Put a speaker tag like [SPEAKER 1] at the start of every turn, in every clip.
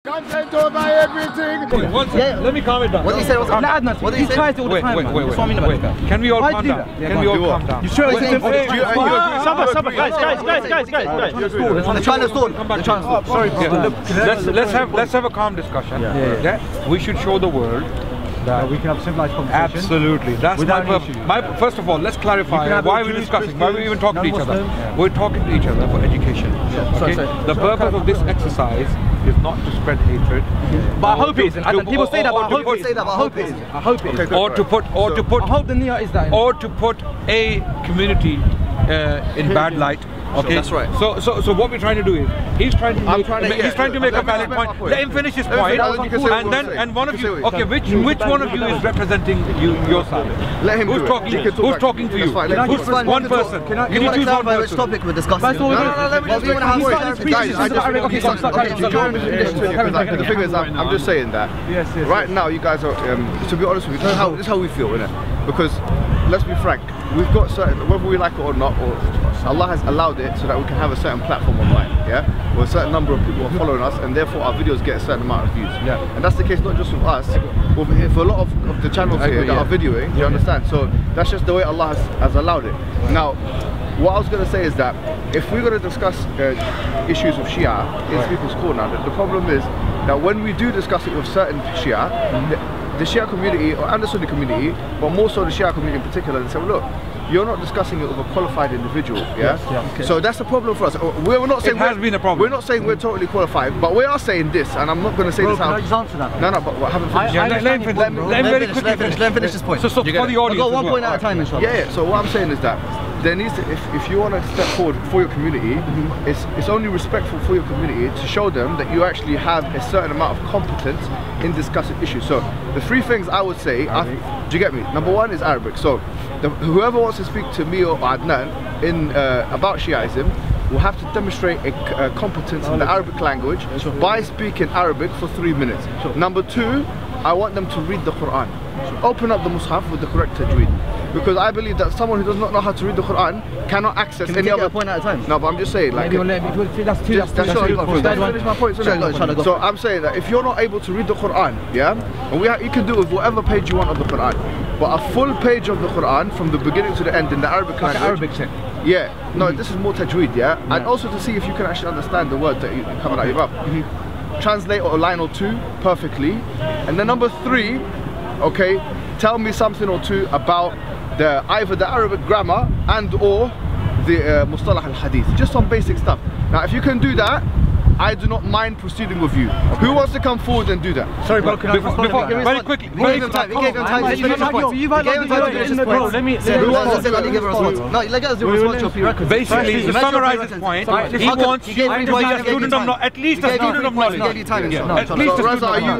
[SPEAKER 1] Content over everything.
[SPEAKER 2] Let me calm it down.
[SPEAKER 3] What did he say? What did he say?
[SPEAKER 2] He tries it all the time. Wait. Can we all calm down? Can we all calm down?
[SPEAKER 1] You sure?
[SPEAKER 2] Guys.
[SPEAKER 3] They're trying to stall.
[SPEAKER 2] Come back. Sorry. Let's have a calm discussion. We should show the world that
[SPEAKER 4] we can have civilized conversation.
[SPEAKER 2] Absolutely. That's my purpose. First of all, let's clarify why we're discussing, why we're even talking to each other. We're talking to each other for education. Okay? The purpose of this exercise is not to spread hatred.
[SPEAKER 4] But I hope it isn't. People say that, but I hope it isn't. I hope it isn't.
[SPEAKER 2] Or to put
[SPEAKER 4] I hope the Nia is that.
[SPEAKER 2] Or to put a community in bad light. Okay,
[SPEAKER 3] that's right.
[SPEAKER 2] So what we're trying to do is he's trying to make a valid point. Let him finish his point, and one of you. Okay, which one of you is representing your side?
[SPEAKER 1] Let him.
[SPEAKER 2] Who's talking to you? Who's one person? Can you choose one person?
[SPEAKER 3] Which topic we're discussing?
[SPEAKER 1] The thing is, I'm just saying that. Right now, you guys are. To be honest with you, this is how we feel, innit? Because let's be frank, we've got certain, whether we like it or not, or Allah has allowed it so that we can have a certain platform online, where a certain number of people are following us, and therefore our videos get a certain amount of views. And that's the case not just with us, but for a lot of the channels here that are videoing, you understand? So that's just the way Allah has allowed it. Now, what I was going to say is that if we're going to discuss issues of Shia in people's corner, the problem is that when we do discuss it with certain Shia, the Shia community, and the Sunni community, but more so the Shia community in particular, they say, well, look, you're not discussing it with a qualified individual,
[SPEAKER 4] Okay.
[SPEAKER 1] So that's a problem for us. We're not saying
[SPEAKER 2] it has been a problem.
[SPEAKER 1] We're not saying we're totally qualified, but we are saying this, and I'm not going to say this out.
[SPEAKER 3] Can I just answer that?
[SPEAKER 1] No, but I haven't finished.
[SPEAKER 3] Let him finish this point.
[SPEAKER 2] So for the audience,
[SPEAKER 3] I've got 1 point at a time, inshallah.
[SPEAKER 1] Yeah. So what I'm saying is that there needs to, if you want to step forward for your community, it's only respectful for your community to show them that you actually have a certain amount of competence in discussing issues. So the 3 things I would say, do you get me? Number 1 is Arabic. So whoever wants to speak to me or Adnan in about Shiaism will have to demonstrate a competence in the Arabic language by speaking Arabic for 3 minutes. Number 2, I want them to read the Quran. Open up the Mus'haf with the correct tajweed. Because I believe that someone who does not know how to read the Quran cannot access any other
[SPEAKER 3] point at a time.
[SPEAKER 1] No, but I'm just saying, like,
[SPEAKER 4] that's two.
[SPEAKER 1] Finish my point. So I'm saying that if you're not able to read the Quran, and you can do it with whatever page you want of the Quran, but a full page of the Quran from the beginning to the end in the Arabic language.
[SPEAKER 4] Arabic check.
[SPEAKER 1] No, this is more tajweed, and also to see if you can actually understand the words that you come out of your mouth. Translate a line or 2 perfectly, and then number 3, okay, tell me something or 2 about either the Arabic grammar and or the Mustalah al-Hadith, just some basic stuff. Now if you can do that, I do not mind proceeding with you. Who wants to come forward and do that?
[SPEAKER 2] Sorry, bro, very quickly.
[SPEAKER 3] He gave him time to finish his point. He gave him time to finish his point. Who wants to give a response? No, let us do a response to your prerequisites.
[SPEAKER 2] Basically, to summarize his point, he wants you to be a student of knowledge, at least a student of knowledge.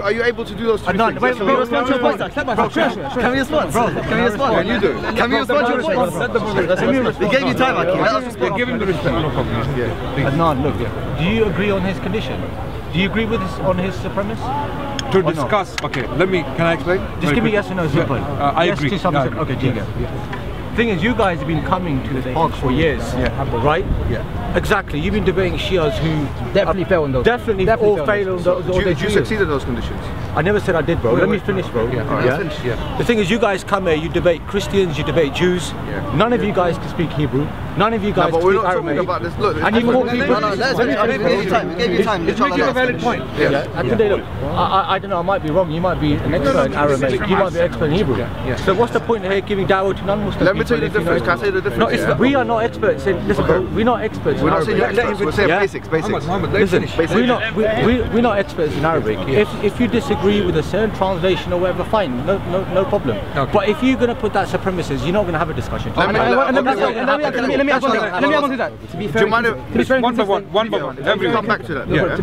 [SPEAKER 1] Are you able to do those 3 things?
[SPEAKER 3] Wait, respond to your point. Can we respond? Can we respond?
[SPEAKER 1] Can you do?
[SPEAKER 3] Can we respond to your point? He gave you time, Aki. Let us respond.
[SPEAKER 2] Give him the respect.
[SPEAKER 4] Adnan, look, do you agree on his condition? Do you agree with on his premise?
[SPEAKER 2] To discuss, okay, can I explain?
[SPEAKER 4] Just give me yes or no, simple.
[SPEAKER 2] I agree.
[SPEAKER 4] Okay, Jinga. Thing is, you guys have been coming to the park for years, right? Exactly. You've been debating Shias who
[SPEAKER 3] definitely fail on those.
[SPEAKER 4] Definitely all fail on those.
[SPEAKER 1] Do you succeed in those conditions?
[SPEAKER 4] I never said I did, bro. Let me finish, bro. The thing is, you guys come here, you debate Christians, you debate Jews. None of you guys can speak Hebrew. None of you guys can speak Aramaic.
[SPEAKER 1] About this. Look,
[SPEAKER 4] and you call people.
[SPEAKER 3] We gave you time.
[SPEAKER 2] You make a valid point.
[SPEAKER 4] Look, I don't know. I might be wrong. You might be an expert in Aramaic. You might be an expert in Hebrew. So what's the point here giving dawah to non-Muslims?
[SPEAKER 1] Let me tell you the difference. Can I say the difference?
[SPEAKER 4] No, we are not experts in. Listen, bro. We're not experts in Arabic.
[SPEAKER 1] We're saying basics.
[SPEAKER 4] Listen, we're not experts in Arabic. If you disagree with a certain translation or whatever, fine, no problem. But if you're going to put that supremacies, you're not going to have a discussion.
[SPEAKER 3] Let me add on to that. To be fair,
[SPEAKER 2] one by one.
[SPEAKER 1] Come back to that.
[SPEAKER 3] To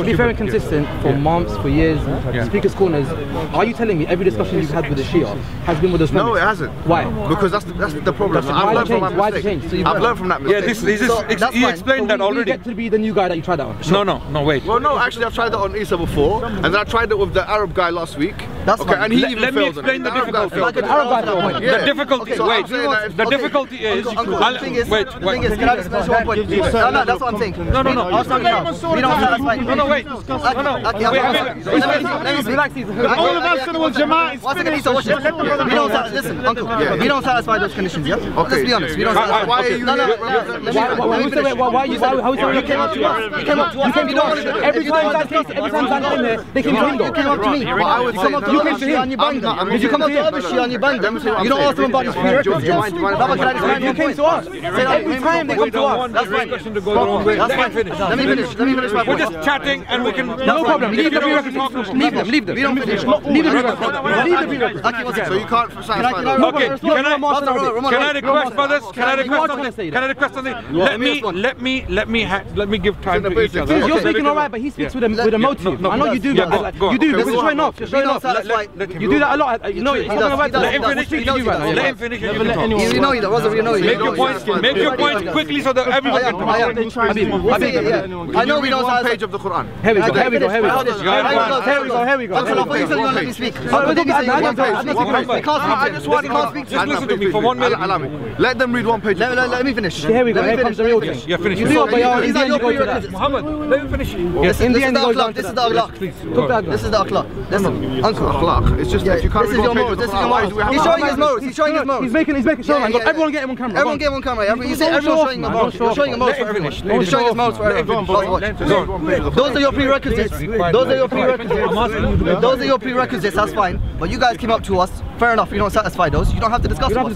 [SPEAKER 3] be fair and consistent for months, for years, Speaker's Corners, are you telling me every discussion you've had with the Shia has been with those members?
[SPEAKER 1] No, it hasn't.
[SPEAKER 3] Why?
[SPEAKER 1] Because that's the problem. I've learned from my mistake. I've learned from that mistake.
[SPEAKER 2] He explained that already.
[SPEAKER 3] You get to be the new guy that you tried that on.
[SPEAKER 2] No, wait.
[SPEAKER 1] Well, no, actually I've tried that on Isa before, and then I tried it with the Arab guy last week, That's okay, and he
[SPEAKER 2] let me explain the difficulty. The difficulty. Wait. The difficulty is. Wait.
[SPEAKER 5] Can I just mention one point? No, that's what I'm saying.
[SPEAKER 2] No.
[SPEAKER 5] We don't satisfy.
[SPEAKER 2] No, wait.
[SPEAKER 5] Let me speak. All of us will Jama'at. We don't listen, Uncle. We don't satisfy those conditions, yeah? Let's be honest. We don't satisfy.
[SPEAKER 1] Why are you?
[SPEAKER 3] Why you came up to us?
[SPEAKER 5] You came up to us.
[SPEAKER 3] Every time Zan came here, they came to him.
[SPEAKER 5] You came up to me. You came up to other Shia and you banged them. Did you come up to other Shia and you banged them? You don't ask them about these prerequisites.
[SPEAKER 3] You came to us. Every time they come to us.
[SPEAKER 2] That's fine. Let me finish.
[SPEAKER 5] Let me finish my point.
[SPEAKER 2] We're just chatting and we can.
[SPEAKER 3] No problem. Leave the prerequisites. Leave them.
[SPEAKER 5] We don't finish.
[SPEAKER 3] Leave the prerequisites.
[SPEAKER 1] So you can't satisfy.
[SPEAKER 2] Okay. Can I request for this? Can I request something? Let me give time to each other.
[SPEAKER 3] You're speaking alright, but he speaks with a motive. I know you do that. You do. This is showing off. You're showing off. You do that a lot. You know it.
[SPEAKER 2] Let him finish. Let him finish.
[SPEAKER 5] You know you wasn't really knowing.
[SPEAKER 2] Make your point quickly so that everyone can talk.
[SPEAKER 5] I know we don't
[SPEAKER 1] one page of the Quran.
[SPEAKER 3] Here we go.
[SPEAKER 5] Here we go. Uncle, I thought you said you want to let me speak.
[SPEAKER 2] I just want to speak. Just listen to me for 1 minute.
[SPEAKER 1] Allow me. Let them read one page.
[SPEAKER 5] Let me finish.
[SPEAKER 3] Here we go. Here comes the real thing.
[SPEAKER 2] Yeah, finish.
[SPEAKER 3] You do it, but
[SPEAKER 5] These are your prerequisites.
[SPEAKER 2] Muhammad, let me finish.
[SPEAKER 3] Yes, in the end,
[SPEAKER 5] this is the akhlaq. This is the akhlaq. Listen, Uncle.
[SPEAKER 1] Akhlaq. It's just if you can't
[SPEAKER 5] read one page of the Quran. He's showing his morals. He's showing his morals.
[SPEAKER 3] He's making sure. Everyone get him on camera.
[SPEAKER 5] Everyone get him on camera. You say everyone's showing the morals. You're showing the morals for everyone. You're showing his morals for everyone. Those are your prerequisites. Those are your prerequisites. Those are your prerequisites. That's fine. But you guys came up to us. Fair enough. You don't satisfy those. You don't have to discuss them.
[SPEAKER 3] No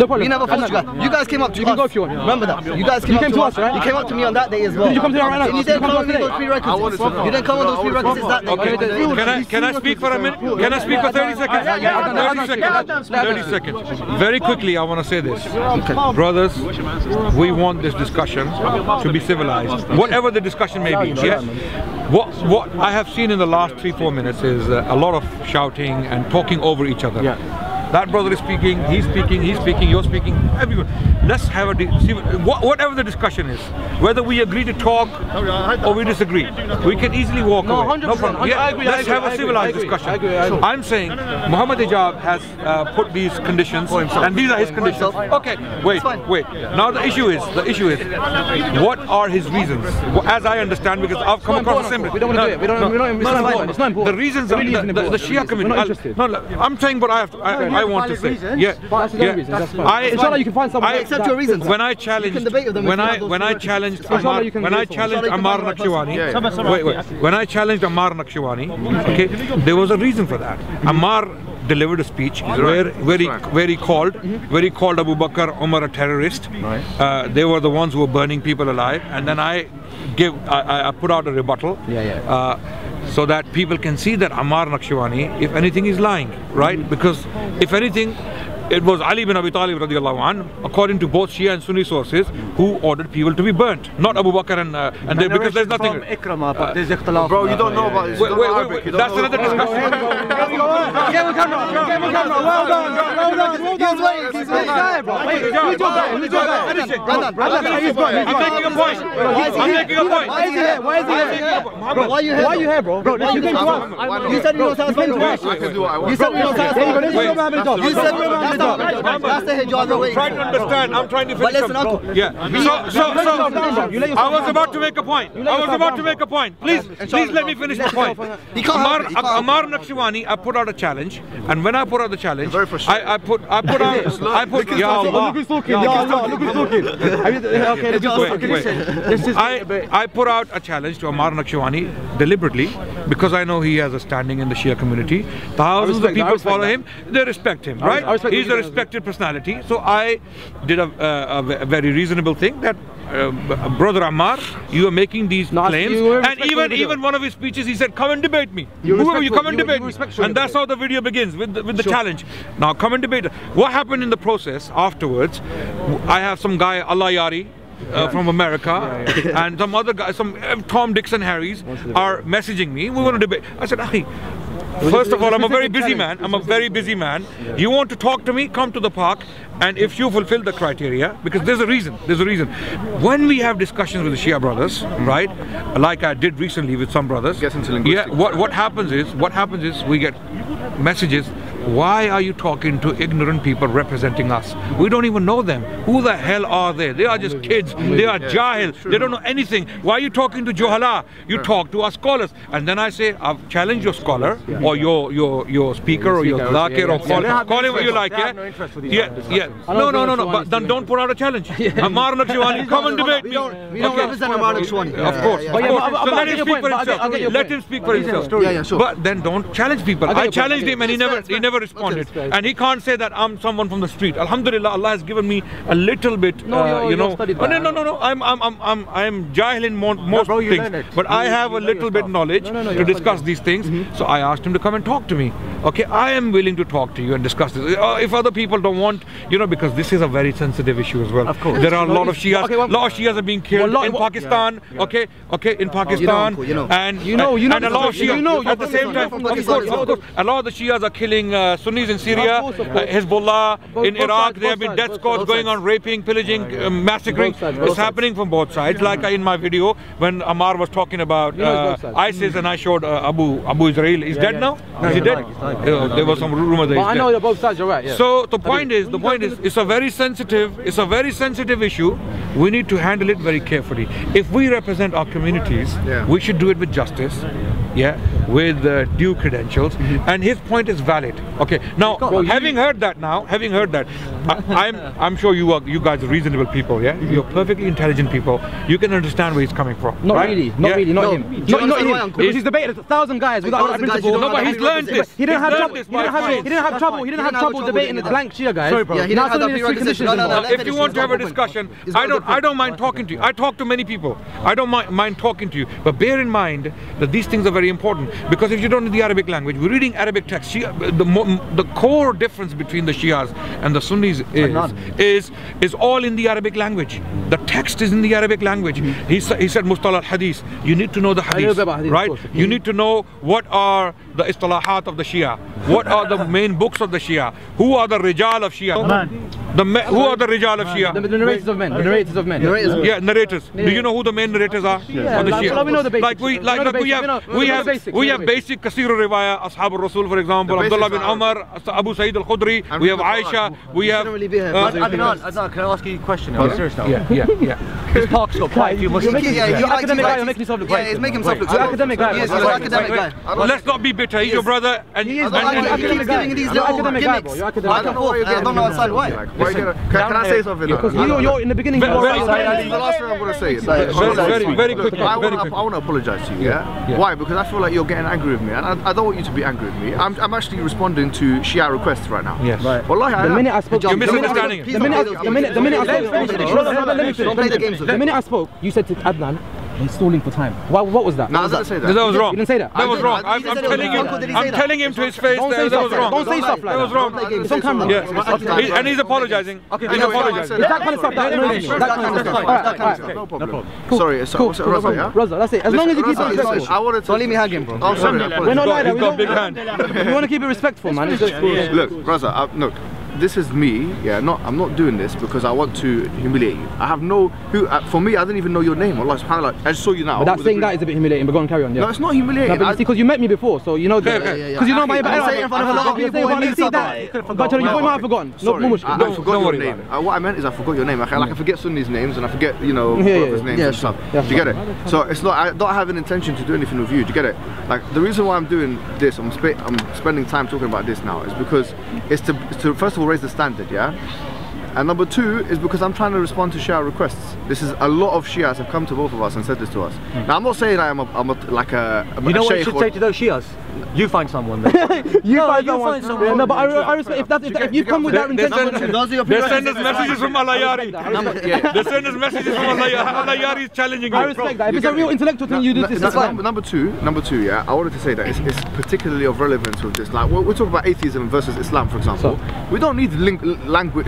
[SPEAKER 3] problem.
[SPEAKER 5] We never forced you guys. You guys came up to us.
[SPEAKER 3] You can go if you want.
[SPEAKER 5] Remember that. You guys came up to us, right? You came up to me on that day as well.
[SPEAKER 3] Did you come to me right now?
[SPEAKER 5] You didn't come with those prerequisites. You didn't come with those prerequisites that day.
[SPEAKER 2] Okay. Can I speak for a minute? Can I speak for 30 seconds? 30 seconds. Very quickly, I want to say this. Brothers, we want this discussion to be civilized. Whatever the discussion may be. Yeah? What I have seen in the last 3-4 minutes is a lot of shouting and talking over each other. That brother is speaking, he's speaking, you're speaking, everyone. Let's have whatever the discussion is, whether we agree to talk or we disagree, we can easily walk away. No problem. Yeah, let's have a civilized discussion. I'm saying Muhammad Hijab has put these conditions, and these are his conditions. Okay, wait. Now the issue is, what are his reasons? As I understand, because I've come across the same.
[SPEAKER 3] We don't want to do it. It's not important.
[SPEAKER 2] The reasons are the Shia community. I'm saying what I want to say. Yeah.
[SPEAKER 3] It's not like you can find someone.
[SPEAKER 5] Accept your reasons.
[SPEAKER 2] When I challenged Ammar Nakshawani, when I challenged Ammar Nakshawani, okay, there was a reason for that. Ammar delivered a speech where he called Abu Bakr, Umar a terrorist. They were the ones who were burning people alive, and then I put out a rebuttal. So that people can see that Ammar Nakshawani, if anything, is lying, right? Because if anything, it was Ali bin Abi Talib radiallahu anh, according to both Shia and Sunni sources, who ordered people to be burnt, not Abu Bakr and they, because there's nothing.
[SPEAKER 1] Bro, you don't know about this.
[SPEAKER 2] Wait. That's another discussion. I'm making a point.
[SPEAKER 5] Why are you here, bro? You said you don't satisfy us. You said you don't satisfy us. You said that's the Hijab way.
[SPEAKER 2] I'm trying to understand. I'm trying to finish.
[SPEAKER 5] But listen, Uncle.
[SPEAKER 2] Yeah. So I was about to make a point. Please let me finish my point. Ammar Nakshawani, I put out a challenge, and when I put out the challenge, I put Ya Allah. I put out a challenge to Ammar Nakshawani deliberately because I know he has a standing in the Shia community. Thousands of people follow him. They respect him, right? He's a respected personality. So I did a very reasonable thing that Brother Ammar, you are making these claims, and even one of his speeches he said, come and debate me. Whoever you come and debate me. And that's how the video begins, with the challenge. Now come and debate. What happened in the process afterwards, I have some guy, Allah Yari, from America and some other guys, some Tom, Dicks and Harrys are messaging me. We want to debate. I said, Akhi, first of all, I'm a very busy man. I'm a very busy man. You want to talk to me? Come to the park. And if you fulfill the criteria, because there's a reason. When we have discussions with the Shia brothers, right, like I did recently with some brothers, what happens is we get messages. Why are you talking to ignorant people representing us? We don't even know them. Who the hell are they? They are just kids. They are jahil. They don't know anything. Why are you talking to Johala? You talk to our scholars. And then I say, I've challenged your scholar or your speaker or your zakir or call him what you like. No. But then don't put out a challenge. Ammar Nakshwani, come and debate me.
[SPEAKER 5] We don't represent Ammar Nakshwani.
[SPEAKER 2] Of course. So let him speak for himself. Let him speak for himself. But then don't challenge people. I challenged him and he never responded, and he can't say that I'm someone from the street. Alhamdulillah, Allah has given me a little bit, you know. No. I'm jahil in most things, but I have a little bit knowledge to discuss these things. So I asked him to come and talk to me. Okay, I am willing to talk to you and discuss this. If other people don't want, you know, because this is a very sensitive issue as well. Of course. There are a lot of Shias. A lot of Shias are being killed in Pakistan. Okay, in Pakistan, and a lot of Shias at the same time. Of course, a lot of the Shias are killing Sunnis in Syria, Hezbollah in Iraq. There have been death squads going on, raping, pillaging, massacring. It's happening from both sides. Like in my video when Ammar was talking about ISIS, and I showed Abu Israel. He's dead now. Is he dead? There was some rumor that he's dead.
[SPEAKER 3] I know both sides. You're right.
[SPEAKER 2] So the point is, it's a very sensitive issue. We need to handle it very carefully. If we represent our communities, we should do it with justice. With due credentials, and his point is valid. Okay, now having heard that, I'm sure you guys are reasonable people. You're perfectly intelligent people. You can understand where he's coming from.
[SPEAKER 3] Not him. Not him. Because he's debated 1,000 guys without a principle.
[SPEAKER 2] No, but he's learned this.
[SPEAKER 3] He didn't have trouble debating the blank Shia guys.
[SPEAKER 5] Sorry, bro.
[SPEAKER 2] If you want to have a discussion, I don't mind talking to you. I talk to many people. I don't mind talking to you. But bear in mind that these things are very important, because if you don't know the Arabic language, we're reading Arabic text. The core difference between the Shias and the Sunnis is all in the Arabic language. The text is in the Arabic language. He said Mustalah al-Hadith. You need to know the Hadith, right? You need to know what are the istalahat of the Shia. What are the main books of the Shia? Who are the Rijal of Shia? Who are the Rijal of Shia?
[SPEAKER 3] The narrators of men.
[SPEAKER 2] Yeah, narrators. Do you know who the main narrators are?
[SPEAKER 3] Yeah,
[SPEAKER 2] the Shia?
[SPEAKER 3] We know the basics.
[SPEAKER 2] We have basic Kasir al-Riwaya, Ashab al-Rasul, for example, Abdullah bin Umar, Abu Sa'id al-Khudri, we have Aisha, we have...
[SPEAKER 4] Adnan, can I ask you a question? Serious now?
[SPEAKER 2] Yeah.
[SPEAKER 4] This park's got quite a few Muslims.
[SPEAKER 3] You're academic guy, you're making yourself look
[SPEAKER 5] he's making himself look
[SPEAKER 3] academic guy.
[SPEAKER 5] He's an academic guy.
[SPEAKER 2] Let's not be bitter, he's your brother.
[SPEAKER 3] He is academic guy. You're academic guy, bro. You're academic guy.
[SPEAKER 5] I don't understand why.
[SPEAKER 1] Can I say something?
[SPEAKER 3] Because you're in the beginning.
[SPEAKER 1] The last thing I'm going to say is
[SPEAKER 2] very quickly.
[SPEAKER 1] I want to apologize to you. Why? Because I feel like you're getting angry with me, and I don't want you to be angry with me. I'm actually responding to Shia requests right now.
[SPEAKER 2] Yes.
[SPEAKER 3] Right. The minute I spoke,
[SPEAKER 2] you're misunderstanding.
[SPEAKER 3] The minute I spoke, you said to Adnan, he's stalling for time. What was that?
[SPEAKER 1] No, I didn't say that.
[SPEAKER 2] That was wrong.
[SPEAKER 3] You didn't say that?
[SPEAKER 2] That was wrong. I'm telling him to his face that was wrong.
[SPEAKER 3] Don't say stuff like that.
[SPEAKER 2] That was wrong.
[SPEAKER 3] It's on camera.
[SPEAKER 2] Yeah. And he's apologizing. He's apologizing.
[SPEAKER 3] It's that kind of stuff that annoys me. That kind of stuff. Alright.
[SPEAKER 1] No problem. Sorry, Raza, yeah?
[SPEAKER 3] Raza, that's it. As long as you keep it respectful.
[SPEAKER 1] I wanted to...
[SPEAKER 5] Don't leave me hanging, bro.
[SPEAKER 1] Oh, sorry.
[SPEAKER 3] We're not like that.
[SPEAKER 2] He's got a big hand.
[SPEAKER 3] We want to keep it respectful, man.
[SPEAKER 1] Look, Raza, look. This is me, I'm not doing this because I want to humiliate you. I have no, for me, I didn't even know your name. Allah subhanAllah, I just saw you now.
[SPEAKER 3] But that saying that is a bit humiliating, but go on, carry on, yeah.
[SPEAKER 1] No, it's not humiliating.
[SPEAKER 3] No, because you met me before, so you know that. Because you know my...
[SPEAKER 5] I say it in front of a lot of people when you see
[SPEAKER 3] that. But you might have forgotten.
[SPEAKER 1] I forgot your name. What I meant is I forgot your name. Like I forget Sunni's names and I forget, brothers' names and stuff. Do you get it? So it's not, I don't have an intention to do anything with you. Do you get it? Like the reason why I'm doing this, I'm spending time talking about this now is because it's to first of all raise the standard, yeah? And number two is because I'm trying to respond to Shia requests. This is a lot of Shias have come to both of us and said this to us. Now I'm not saying I'm like a
[SPEAKER 4] you know what you should say to those Shias? You find someone then.
[SPEAKER 3] you find someone. No, but I respect if you come with that intention.
[SPEAKER 2] They send us messages from Alayari. They send us messages from Alayari. Alayari is challenging you.
[SPEAKER 3] I respect that. If it's a real intellectual thing, you do this.
[SPEAKER 1] Number two, yeah, I wanted to say that it's particularly of relevance with this. Like we're talking about atheism versus Islam, for example. We don't need language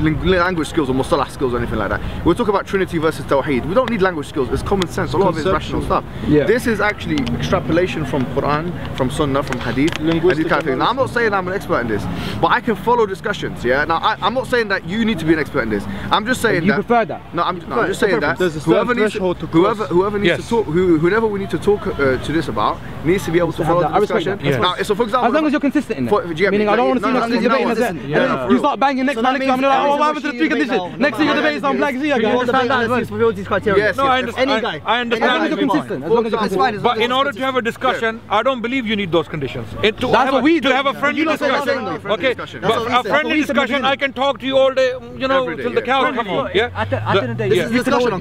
[SPEAKER 1] language skills or mustalah skills or anything like that. We're talking about Trinity versus Tawheed. We don't need language skills. It's common sense. A lot of it is rational stuff.
[SPEAKER 3] Yeah.
[SPEAKER 1] This is actually extrapolation from Quran, from Sunnah, from Hadith, and these kind of things. Now, I'm not saying I'm an expert in this, but I can follow discussions. Yeah. Now, I'm not saying that you need to be an expert in this. I'm just saying
[SPEAKER 3] you prefer that.
[SPEAKER 1] No, I'm just saying that whoever needs to talk, whoever we need to talk to this about needs to be able to follow the discussion. Now, so for example,
[SPEAKER 3] as long as you're consistent in it. Meaning, I don't want to see no debating as you start banging next time, I'm like, oh, what happened to the three conditions? Next thing you're debating on black Zia, guys.
[SPEAKER 1] Yes,
[SPEAKER 2] no, I understand.
[SPEAKER 3] I understand. As long as you're consistent. As long as you're consistent.
[SPEAKER 2] But in order to have a discussion, I don't believe you need those conditions.
[SPEAKER 3] That's what we do.
[SPEAKER 2] To have a friendly discussion. Okay, but a friendly discussion, I can talk to you all day, you know, till the cows come home. Yeah.
[SPEAKER 4] At the end of the day, this is discussion.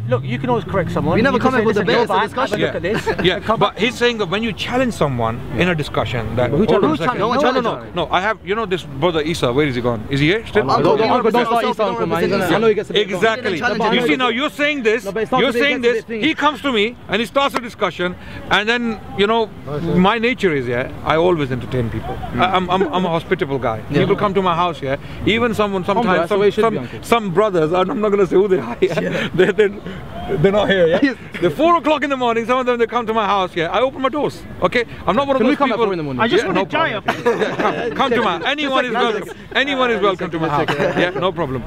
[SPEAKER 4] Look, you can always correct someone.
[SPEAKER 5] We never come up with a debate.
[SPEAKER 4] Discussion. Look at this.
[SPEAKER 2] Yeah, but he's saying that when you challenge someone in a discussion, that
[SPEAKER 3] who's
[SPEAKER 2] no, I have, you know, this brother Isa. Where is he gone? Is he here still?
[SPEAKER 3] Don't start Isa, Uncle, man. I know he gets
[SPEAKER 2] exactly. You see, now you're saying this. He comes to me and he starts a discussion, and then, you know, my nature is, I always entertain people. I'm a hospitable guy. People come to my house, even sometimes some brothers, I'm not going to say who they are, they're not here, They're 4 o'clock in the morning, some of them, they come to my house, I open my doors, okay? I'm not one of those people.
[SPEAKER 3] Come at 4 in the morning?
[SPEAKER 6] I just want to die up.
[SPEAKER 2] Come to my, anyone is welcome. Anyone is welcome to my house, no problem,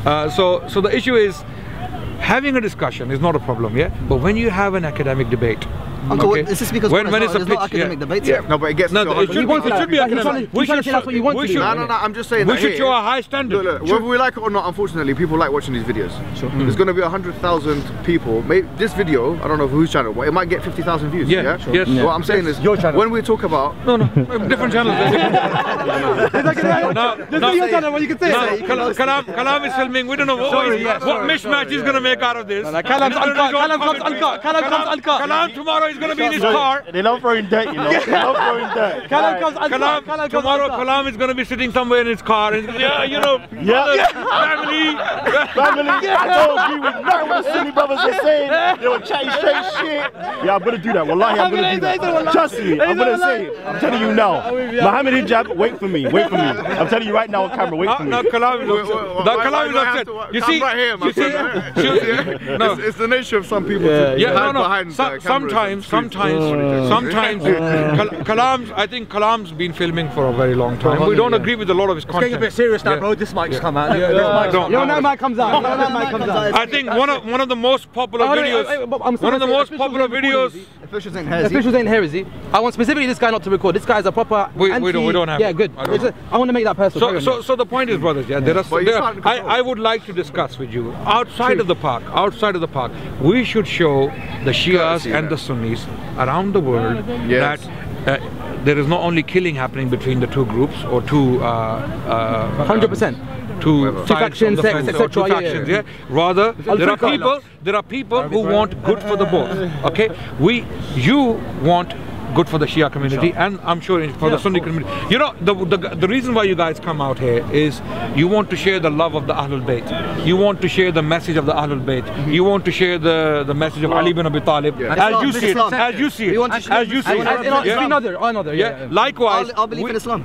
[SPEAKER 2] So the issue is, having a discussion is not a problem, but when you have an academic debate,
[SPEAKER 5] Uncle, this is because
[SPEAKER 2] when it's a
[SPEAKER 5] there's no academic debates.
[SPEAKER 1] No, but it gets
[SPEAKER 2] it should be academic.
[SPEAKER 3] We should that's what you want to do.
[SPEAKER 1] No, I'm just saying
[SPEAKER 2] we should show a high standard.
[SPEAKER 1] Look, whether we like it or not, unfortunately, people like watching these videos. There's going to be 100,000 people. Maybe this video, I don't know whose channel, but it might get 50,000 views.
[SPEAKER 2] Yes.
[SPEAKER 1] What I'm saying is,
[SPEAKER 3] your channel.
[SPEAKER 1] when we talk about
[SPEAKER 2] different channels.
[SPEAKER 3] This is your channel, what you can say.
[SPEAKER 2] Kalam is filming. We don't know what mismatch he's going to make out of this.
[SPEAKER 3] Kalam comes uncut.
[SPEAKER 2] Kalam tomorrow is going to be in his car.
[SPEAKER 6] They love throwing dirt, you know. They love throwing dirt.
[SPEAKER 2] Tomorrow Kalam is going to be sitting somewhere in his car and family.
[SPEAKER 6] I don't agree with nothing what the Sunni brothers are saying. They were chatting straight shit. Yeah, I'm going to do that. Wallahi, I'm going to do that. Trust me, I'm going to say it. I'm telling you now. Muhammad Hijab, wait for me. I'm telling you right now on camera, wait for me.
[SPEAKER 2] Now Kalam is upset. You see,
[SPEAKER 1] right here, my friend. It's the nature of some people to hide behind
[SPEAKER 2] Sometimes I think Kalam's been filming for a very long time. We don't agree with a lot of his content.
[SPEAKER 4] It's getting a bit serious now, bro. This mic's come out.
[SPEAKER 3] That mic comes out.
[SPEAKER 2] I think one of the most popular videos.
[SPEAKER 3] Officials ain't heresy. I want specifically this guy not to record. This guy is a proper.
[SPEAKER 2] We don't have.
[SPEAKER 3] Yeah, good. I want to make that personal.
[SPEAKER 2] So the point is, brothers, I would like to discuss with you outside of the park. We should show the Shias and the Sunnis around the world that there is not only killing happening between the two groups or two
[SPEAKER 3] 100%.
[SPEAKER 2] Two
[SPEAKER 3] factions, etc.
[SPEAKER 2] Rather, there are people who want good for the both. Okay, you want good for the Shia community, and I'm sure for the Sunni community. You know, the reason why you guys come out here is you want to share the love of the Ahlul Bayt. You want to share the message of the Ahlul Bayt. You want to share the message of Ali bin Abi Talib as you see it. Likewise,
[SPEAKER 5] I'll believe in Islam.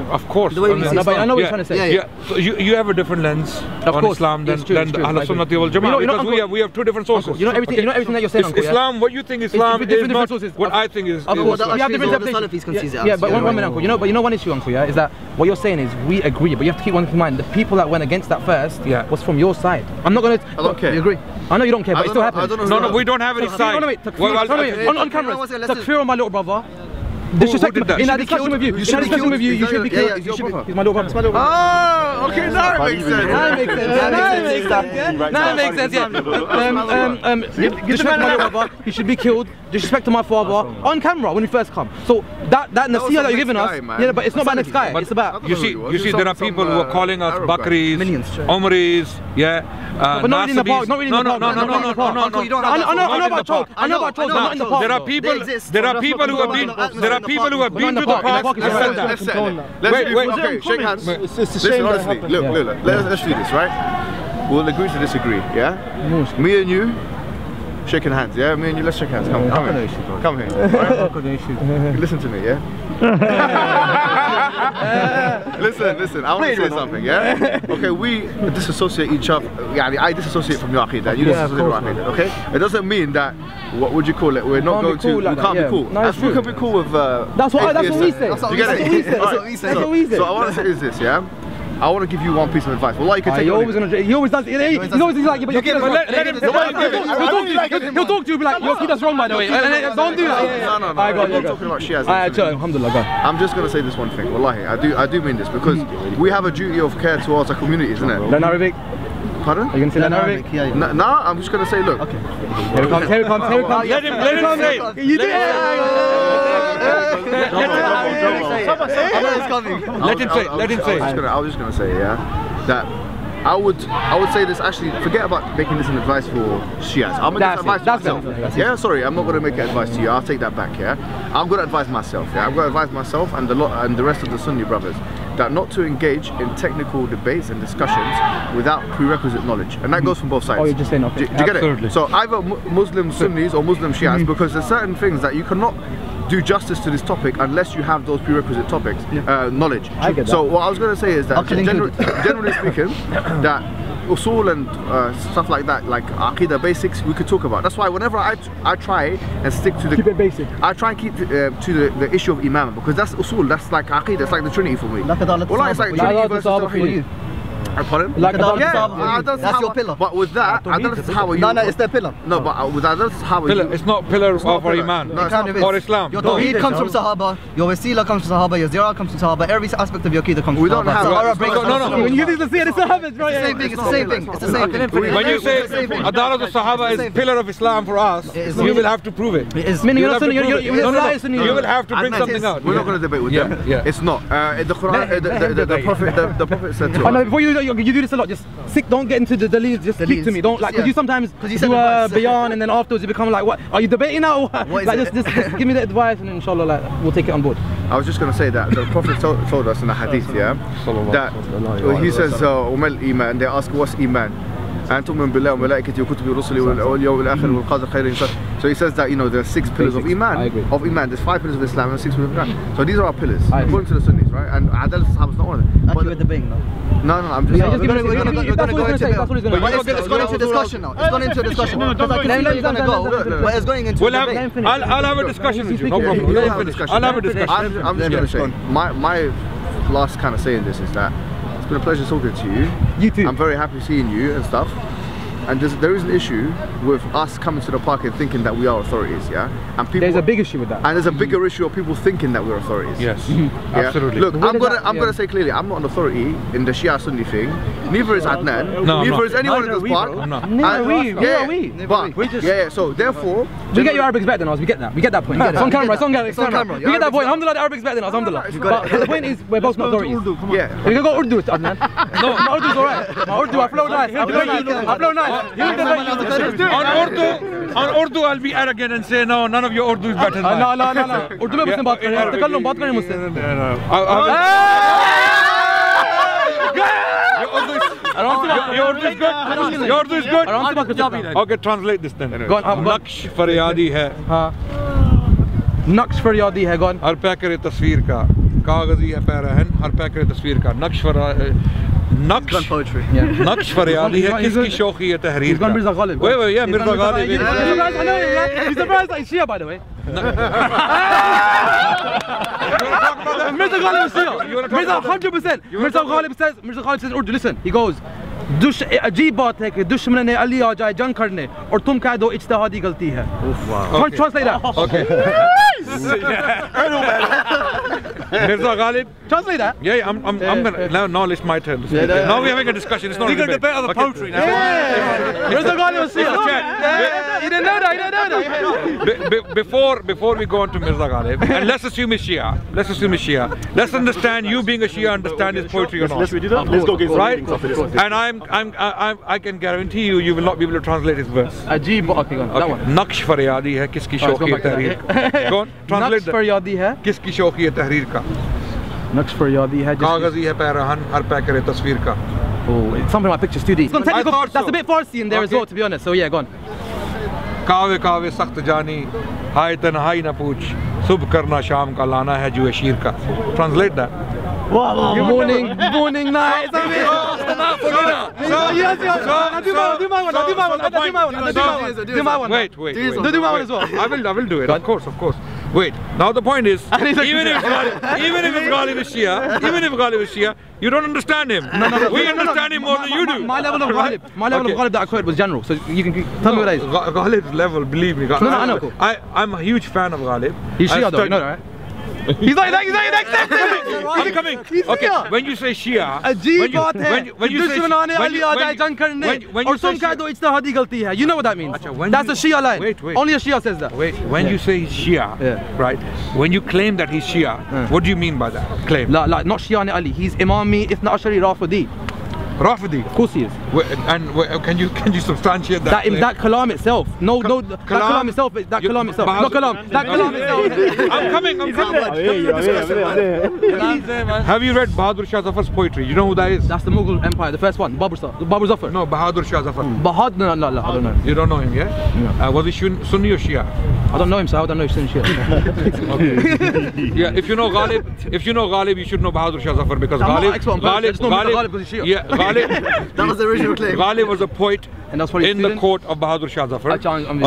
[SPEAKER 2] Of course.
[SPEAKER 3] I know what you're trying to say.
[SPEAKER 2] So you have a different lens on Islam than Ahl Sunnati wal Jama'ah, because we have two different sources.
[SPEAKER 3] You know everything that you're saying.
[SPEAKER 2] Islam, what you think Islam is not what I think is.
[SPEAKER 3] Yeah, but one minute, Uncle. You know one issue, Uncle, is that what you're saying is we agree, but you have to keep one thing in mind. The people that went against that first was from your side. I'm not going to.
[SPEAKER 1] I don't care.
[SPEAKER 3] You agree? I know you don't care, but it still happens.
[SPEAKER 2] No, we don't have any side.
[SPEAKER 3] On camera, Takfir on my little brother. Disrespect in that discussion with you. You should be killed. He's my little brother.
[SPEAKER 1] Oh, okay, now it makes sense.
[SPEAKER 3] Disrespect my little brother. He should be killed. Disrespect to my father on camera when we first come. So that nasiha that you're giving us, but it's not about next guy. It's about
[SPEAKER 2] you see, there are people who are calling us Bakris, Omris,
[SPEAKER 3] but not really in the park. Not really in the park.
[SPEAKER 2] No.
[SPEAKER 3] I know about trolls. Not in the park.
[SPEAKER 2] There are people who have been. There are people who have been to the park and said that.
[SPEAKER 1] Wait, okay, shake hands. Listen, honestly, look, let's do this, right? We'll agree to disagree, yeah? Me and you shaking hands, yeah? Me and you, let's shake hands. Come here. Come here. Right? Listen to me, yeah? Listen, I want to say something, yeah? Okay, we disassociate each other. Yeah, I disassociate from your aqidah, you disassociate from my aqidah, okay? It doesn't mean that, what would you call it? We're not going to, we can't be cool. We can be cool with
[SPEAKER 3] that's what we say.
[SPEAKER 1] That's what we say. So I want to say is this, yeah? I want to give you one piece of advice. Well, you can take
[SPEAKER 3] he always does. He always like, yeah, but he'll talk to you, be like, your kid, that's wrong, by the way. Don't do that.
[SPEAKER 1] No. I'm not talking about Shias.
[SPEAKER 3] Alhamdulillah, go.
[SPEAKER 1] I'm just going to say this one thing. Wallahi, I do mean this because we have a duty of care towards our community, isn't it?
[SPEAKER 3] Learn Arabic.
[SPEAKER 1] Pardon?
[SPEAKER 3] Are you going to say Arabic?
[SPEAKER 1] No, I'm just going to say, look.
[SPEAKER 3] Okay. Here it comes.
[SPEAKER 2] Let him say it.
[SPEAKER 3] You did it.
[SPEAKER 2] Let him say.
[SPEAKER 1] I was just gonna say, yeah, that I would say this. Actually, forget about making this an advice for Shias. I'll make this advice to myself. Yeah, sorry, I'm not gonna make an advice to you. I'll take that back. Yeah, I'm gonna advise myself. Yeah, I'm gonna advise myself and the rest of the Sunni brothers that not to engage in technical debates and discussions without prerequisite knowledge, and that goes from both sides.
[SPEAKER 3] Oh, you're just saying okay.
[SPEAKER 1] Do you get it? So either Muslim Sunnis or Muslim Shias, because there's certain things that you cannot do justice to this topic unless you have those prerequisite topics, knowledge.
[SPEAKER 3] I get that.
[SPEAKER 1] So what I was going to say is that generally speaking, that usul and stuff like that, like aqidah basics, we could talk about. That's why whenever I try and stick to the
[SPEAKER 3] keep it basic.
[SPEAKER 1] I try and keep to the issue of imam, because that's usul. That's like aqidah. It's like the Trinity for me. Well, it's like Trinity versus Tawheed. Pardon?
[SPEAKER 5] Like that's your pillar.
[SPEAKER 1] But with that, I don't know how you.
[SPEAKER 5] No, it's their pillar.
[SPEAKER 1] No, but with that, that's how
[SPEAKER 2] pillar. It's not pillar of our iman or Islam.
[SPEAKER 5] Your Tawheed comes from Sahaba. Your Wasila comes from Sahaba. Your Ziyarah comes from Sahaba. Every aspect of your Aqidah comes from Sahaba.
[SPEAKER 1] We don't have.
[SPEAKER 5] No.
[SPEAKER 3] When you say the Sahabas, right?
[SPEAKER 5] It's the same thing. It's the same thing.
[SPEAKER 2] When you say Adalat al-Sahaba is pillar of Islam for us, you will have to prove it.
[SPEAKER 3] You
[SPEAKER 2] will have to bring something out.
[SPEAKER 1] We're not going to debate with them. It's not. The Quran, the Prophet said to us.
[SPEAKER 3] Before you do this a lot, just don't get into the deletes, just speak to me. Don't like, because you sometimes do a bayan and then afterwards you become like, what? Are you debating now? Like, just give me the advice and inshallah, like, we'll take it on board.
[SPEAKER 1] I was just going to say that the Prophet told us in the hadith, that he says, Umal Iman, they ask, what's Iman? And تؤمن بالله وملائكته وكتبه ورسله واليوم الآخر والقدر خير وشر. So he says that, you know, there are 6 pillars of Iman. There's 5 pillars of Islam and 6 pillars of Iman. So these are our pillars, according to the Sunnis, right? And Adalat al-Sahaba is not one of them.
[SPEAKER 5] Actually, we're debating now.
[SPEAKER 1] No, I'm just
[SPEAKER 5] saying. We're going to go into it. It's going into discussion now. It's going into a discussion. Because I can see where you're going to go. But it's going into debate.
[SPEAKER 2] I'll have a discussion with you. No problem. I'll have a discussion.
[SPEAKER 1] I'm just going to say, my last kind of saying this is that it's been a pleasure talking to you.
[SPEAKER 3] You too.
[SPEAKER 1] I'm very happy seeing you and stuff. And there is an issue with us coming to the park and thinking that we are authorities, yeah? And people,
[SPEAKER 3] there's a big issue with that.
[SPEAKER 1] And there's a bigger issue of people thinking that we're authorities.
[SPEAKER 2] Yes,
[SPEAKER 1] absolutely. Look, I'm gonna say clearly, I'm not an authority in the Shia Sunni thing. Neither is Adnan. Neither is anyone in this park.
[SPEAKER 3] Neither are we.
[SPEAKER 1] But so therefore,
[SPEAKER 3] we get your Arabics better than us. We get that. We get that point. It's on camera. It's on camera. We get that point. Alhamdulillah, the Arabics better than us. Alhamdulillah. But the point is, we're both not authorities.
[SPEAKER 1] Yeah.
[SPEAKER 3] We can go Urdu, Adnan. No, my Urdu's alright. My Urdu, I flow nice. I flow nice.
[SPEAKER 2] On Urdu, I'll be arrogant and say no, none of your Urdu is better than mine.
[SPEAKER 3] No. Urdu में मुझसे बात करें, तकल्लुम बात करें मुझसे.
[SPEAKER 2] Your Urdu is good. Okay, translate this then. Naqsh faryadi hai.
[SPEAKER 3] Naqsh faryadi hai. Gone.
[SPEAKER 2] Her pack करे तस्वीर का, कागजी है पैरहन, हर पैक करे तस्वीर का. नक्श फरियादी है किसकी शौकी है तहरीर का.
[SPEAKER 3] Mirza Ghalib.
[SPEAKER 2] Yeah, Mirza Ghalib.
[SPEAKER 3] He's surprised that he's Shia, by the way. Mirza Ghalib is Shia. Mirza 100%. Mirza Ghalib says Urdu. Listen, he goes, अजीब बात है कि दुश्मन ने अली आ जाए जंग करने और तुम कह दो इज्तिहादी गलती है. Translate that.
[SPEAKER 2] Okay. Mirza Ghalib.
[SPEAKER 3] Translate that.
[SPEAKER 2] Yeah, I'm gonna. Now it's my turn. Now we're having a discussion. It's not a debate.
[SPEAKER 4] Of the poetry now.
[SPEAKER 3] Mirza Ghalib was Shia. You didn't know that.
[SPEAKER 2] Before we go on to Mirza Ghalib, and let's assume he's Shia. Let's understand, you being a Shia, understand his poetry or not.
[SPEAKER 6] Let's go get some
[SPEAKER 2] right?
[SPEAKER 6] after this one.
[SPEAKER 2] And I can guarantee you will not be able to translate his verse.
[SPEAKER 3] Ajeeb. Okay, that one.
[SPEAKER 2] Naqsh faryadi hai kiski shauki hai tahrir. Go on, translate that.
[SPEAKER 3] Naqsh faryadi hai
[SPEAKER 2] kiski shauki hai tahrir ka.
[SPEAKER 3] Naqsh faryadi hai
[SPEAKER 2] कागजी है पैरहन हर pack करे तस्वीर का.
[SPEAKER 3] Oh, it's something about pictures 2D. That's a bit Farsi in there as well, to be honest. So yeah, go on.
[SPEAKER 2] कावे कावे सख्त जानी हाय तन्हाई न पूछ सुबह करना शाम का लाना है जुए शीर का. Translate that.
[SPEAKER 3] Morning, night.
[SPEAKER 2] Wait. I will do it. Of course. Wait. Now the point is, even if Ghalib is Shia, you don't understand him. No. We understand him more than you do.
[SPEAKER 3] My level of Ghalib that I quoted was general, so you can tell me what that is.
[SPEAKER 2] Ghalib's level, believe me.
[SPEAKER 3] I know.
[SPEAKER 2] I'm a huge fan of Ghalib.
[SPEAKER 3] He's Shia though, you know that, right? He's not accepting.
[SPEAKER 2] I'm coming. Okay, when you say Shia, when you say
[SPEAKER 3] you know what that means. That's the Shia line.
[SPEAKER 2] Wait.
[SPEAKER 3] Only a Shia says that.
[SPEAKER 2] Wait, when you say he's Shia, right? When you claim that he's Shia, what do you mean by that claim?
[SPEAKER 3] Like not Shia Ali. He's Imami, Ithna Ashari, Rafidi.
[SPEAKER 2] Rafidi?
[SPEAKER 3] Of course he is.
[SPEAKER 2] And can you substantiate that?
[SPEAKER 3] That kalam itself. No, that kalam itself. That kalam itself. Not kalam. That kalam itself.
[SPEAKER 2] I'm coming. Have you read Bahadur Shah Zafar's poetry? You know who that is?
[SPEAKER 3] That's the Mughal Empire, the first one. Babar Zafar.
[SPEAKER 2] No, Bahadur Shah Zafar.
[SPEAKER 3] No, I don't know.
[SPEAKER 2] You don't know him, yeah?
[SPEAKER 3] No.
[SPEAKER 2] Was he Sunni or Shia?
[SPEAKER 3] I don't know him, so I don't know if he's Shia.
[SPEAKER 2] Yeah, if you know Ghalib, you should know Bahadur Shah Zafar because Ghalib
[SPEAKER 5] that was the original claim.
[SPEAKER 2] Ghalib was a poet in the court of Bahadur Shah Zafar.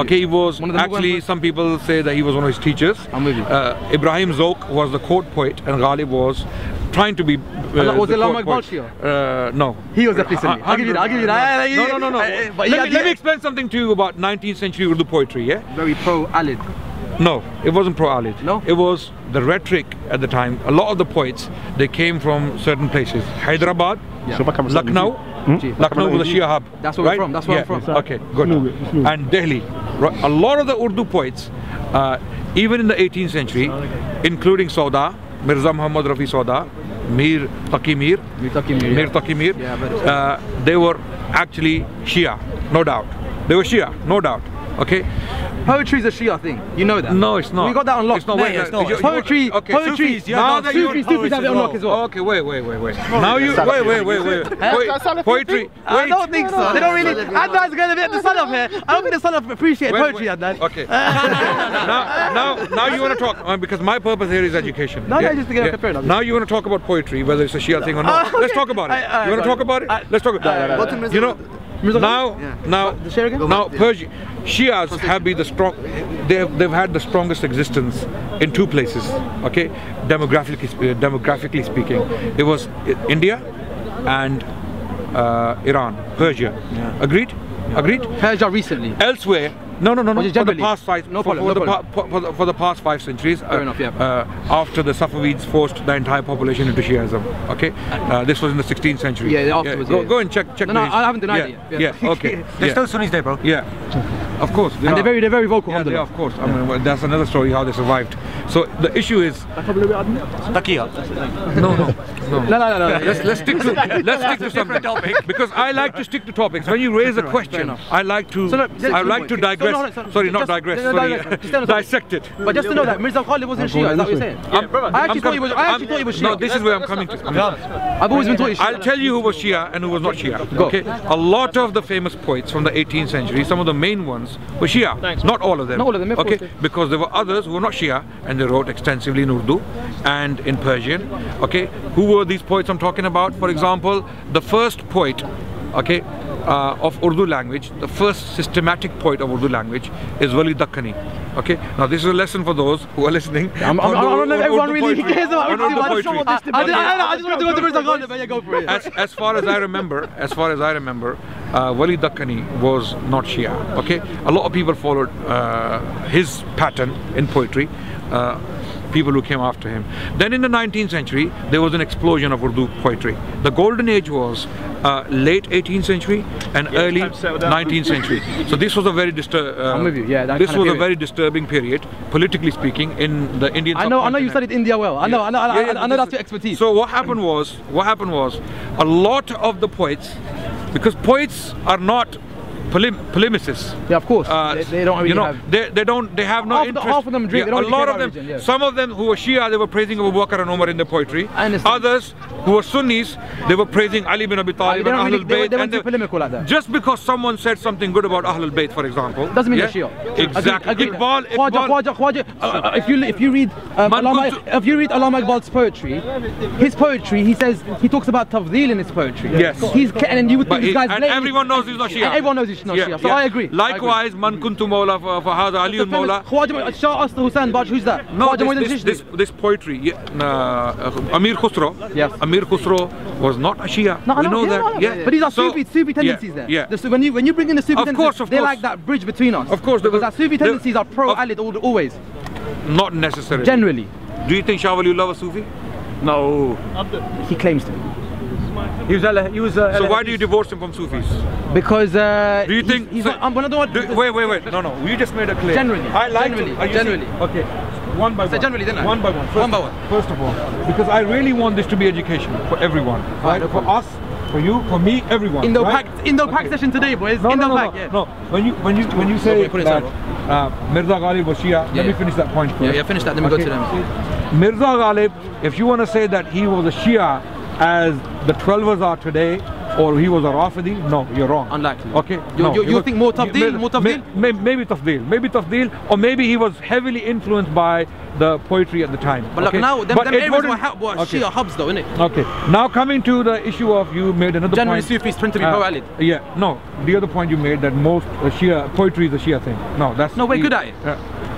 [SPEAKER 2] Okay, he was actually, some people say that he was one of his teachers. Ibrahim Zouk was the court poet and Ghalib was trying to be
[SPEAKER 3] was it Lama Iqbal Shia?
[SPEAKER 2] No.
[SPEAKER 3] He was definitely Sunni. I'll give you that.
[SPEAKER 2] No. Let me explain something to you about 19th century Urdu poetry, yeah?
[SPEAKER 3] Very pro-Alid.
[SPEAKER 2] No, it wasn't pro-Alid.
[SPEAKER 3] No?
[SPEAKER 2] It was the rhetoric at the time. A lot of the poets, they came from certain places. Hyderabad, Lucknow. Lucknow was the Shia hub.
[SPEAKER 3] That's where we're from. That's where I'm from.
[SPEAKER 2] Okay, good. And Delhi. A lot of the Urdu poets, even in the 18th century, including Sauda, Mirza Muhammad Rafi Sauda, Mir Taqi Mir, they were actually Shia, no doubt. They were Shia, no doubt. Okay.
[SPEAKER 3] Poetry is a Shia thing. You know that.
[SPEAKER 2] No, it's not.
[SPEAKER 3] We got that unlocked.
[SPEAKER 2] It's not.
[SPEAKER 3] It's not. Poetry. Sufis have it unlocked as well.
[SPEAKER 2] Okay, wait. Now you wait. Poetry.
[SPEAKER 3] I don't think so. They don't really. Adnan's going to get the sun up here. I don't think the sun up appreciate poetry, Adnan.
[SPEAKER 2] Okay. Now you want to talk because my purpose here is education.
[SPEAKER 3] No, just to get a fair enough.
[SPEAKER 2] Now you want to talk about poetry, whether it's a Shia thing or not. Let's talk about it. You want to talk about it? Let's talk about it. You know. Now, Persia, Shias have been the strong. They've had the strongest existence in two places. Okay, demographically speaking, it was India and Iran, Persia. Agreed?
[SPEAKER 3] Persia recently.
[SPEAKER 2] Elsewhere. No. For the past five centuries, after the Safavids forced the entire population into Shiaism. Okay, this was in the 16th century.
[SPEAKER 3] Yeah, afterwards.
[SPEAKER 2] Go and check.
[SPEAKER 3] No, I haven't denied it.
[SPEAKER 2] Yeah. Okay.
[SPEAKER 4] They're still Sunnis there, bro.
[SPEAKER 2] Yeah. Of course.
[SPEAKER 3] They're very vocal.
[SPEAKER 2] Yeah, of course. I mean, that's another story how they survived. So the issue is. No. Let's stick to something because I like to stick to topics. When you raise a question, I like to digress. Sorry, not digress. Dissect it.
[SPEAKER 3] But just to know that Mirza Ghalib wasn't Shia. Is that what you're saying? I actually thought he was Shia.
[SPEAKER 2] No, this is where I'm coming to.
[SPEAKER 3] I've always been taught Shia.
[SPEAKER 2] I'll tell you who was Shia and who was not Shia. Okay. A lot of the famous poets from the 18th century, some of the main ones were Shia. Not all of them. Okay. Because there were others who were not Shia and they wrote extensively in Urdu and in Persian. Okay. Who were these poets I'm talking about? For example, the first poet, okay, of Urdu language, the first systematic poet of Urdu language is Wali Dakkani. Okay, now this is a lesson for those who are listening.
[SPEAKER 3] I don't know if everyone really cares about Urdu poetry. I just want to go to Mirza Ghalib, but yeah, go for it.
[SPEAKER 2] As far as I remember, Wali Dakkani was not Shia. Okay, a lot of people followed his pattern in poetry. People who came after him. Then in the 19th century, there was an explosion of Urdu poetry. The golden age was late 18th century and early 19th century. So this was a very very disturbing period, politically speaking, in the Indian subcontinent.
[SPEAKER 3] I know you studied India well. I know that's your expertise.
[SPEAKER 2] So what happened was a lot of the poets, because poets are not polemicists.
[SPEAKER 3] Yeah, of course. They don't really have.
[SPEAKER 2] They have no interest.
[SPEAKER 3] Half of them drink.
[SPEAKER 2] Yeah, a lot of them.
[SPEAKER 3] Religion, yeah.
[SPEAKER 2] Some of them who were Shia, they were praising Abu Bakr and Umar in their poetry. Others who were Sunnis, they were praising Ali bin Abi Talib and Ahlul Bayt.
[SPEAKER 3] They weren't too polemical like that.
[SPEAKER 2] Just because someone said something good about Ahlul Bayt, for example,
[SPEAKER 3] doesn't mean they're Shia.
[SPEAKER 2] Exactly.
[SPEAKER 3] Khwaja, if you read Allama Iqbal's poetry, his poetry, he talks about tafdeel in his poetry.
[SPEAKER 2] Yes.
[SPEAKER 3] And
[SPEAKER 2] everyone knows he's not Shia.
[SPEAKER 3] And everyone knows he's not Shia. So I agree.
[SPEAKER 2] Likewise, Man Kuntu Mawla for Hada Ali Mawla.
[SPEAKER 3] Khwaja Shah Asta Hussain Baj, who's that?
[SPEAKER 2] No, this poetry, Amir Khusro.
[SPEAKER 3] Yes.
[SPEAKER 2] Amir Khusro was not a Shia.
[SPEAKER 3] No,
[SPEAKER 2] we know that.
[SPEAKER 3] Yeah. But these are Sufi tendencies there.
[SPEAKER 2] Yeah.
[SPEAKER 3] When you bring in the Sufi tendencies, they like that bridge between us.
[SPEAKER 2] Of course.
[SPEAKER 3] Because that Sufi tendencies are pro-Ali always.
[SPEAKER 2] Not necessarily.
[SPEAKER 3] Generally.
[SPEAKER 2] Do you think Shah Waliullah was Sufi?
[SPEAKER 6] No.
[SPEAKER 3] He claims to be.
[SPEAKER 2] So why do you divorce him from Sufis?
[SPEAKER 3] Because
[SPEAKER 2] do you think?
[SPEAKER 3] Wait.
[SPEAKER 2] No. You just made a claim.
[SPEAKER 3] Generally.
[SPEAKER 2] Generally. Okay. One by one.
[SPEAKER 3] Generally, didn't I?
[SPEAKER 2] One by one. First of all, because I really want this to be education for everyone, right? For us, for you, for me, everyone.
[SPEAKER 3] In the pack session today, boys.
[SPEAKER 2] No. When you say that Mirza Ghalib was Shia, let me finish that point first.
[SPEAKER 3] Yeah, finish that. Then we go to them.
[SPEAKER 2] Mirza Ghalib, if you want to say that he was a Shia as the 12ers are today, or he was a Rafidi, no, you're wrong.
[SPEAKER 3] Unlikely.
[SPEAKER 2] Okay.
[SPEAKER 3] You think more Tafdeel?
[SPEAKER 2] Maybe Tafdeel, or maybe he was heavily influenced by the poetry at the time.
[SPEAKER 3] But look, now them areas were Shia hubs though, innit?
[SPEAKER 2] Okay. Now coming to the issue of, you made another
[SPEAKER 3] Generally
[SPEAKER 2] point.
[SPEAKER 3] Sufis tend to be pro-Ali.
[SPEAKER 2] Yeah. No. The other point you made, that most Shia poetry is a Shia thing. No, that's.
[SPEAKER 3] No, we're good at it.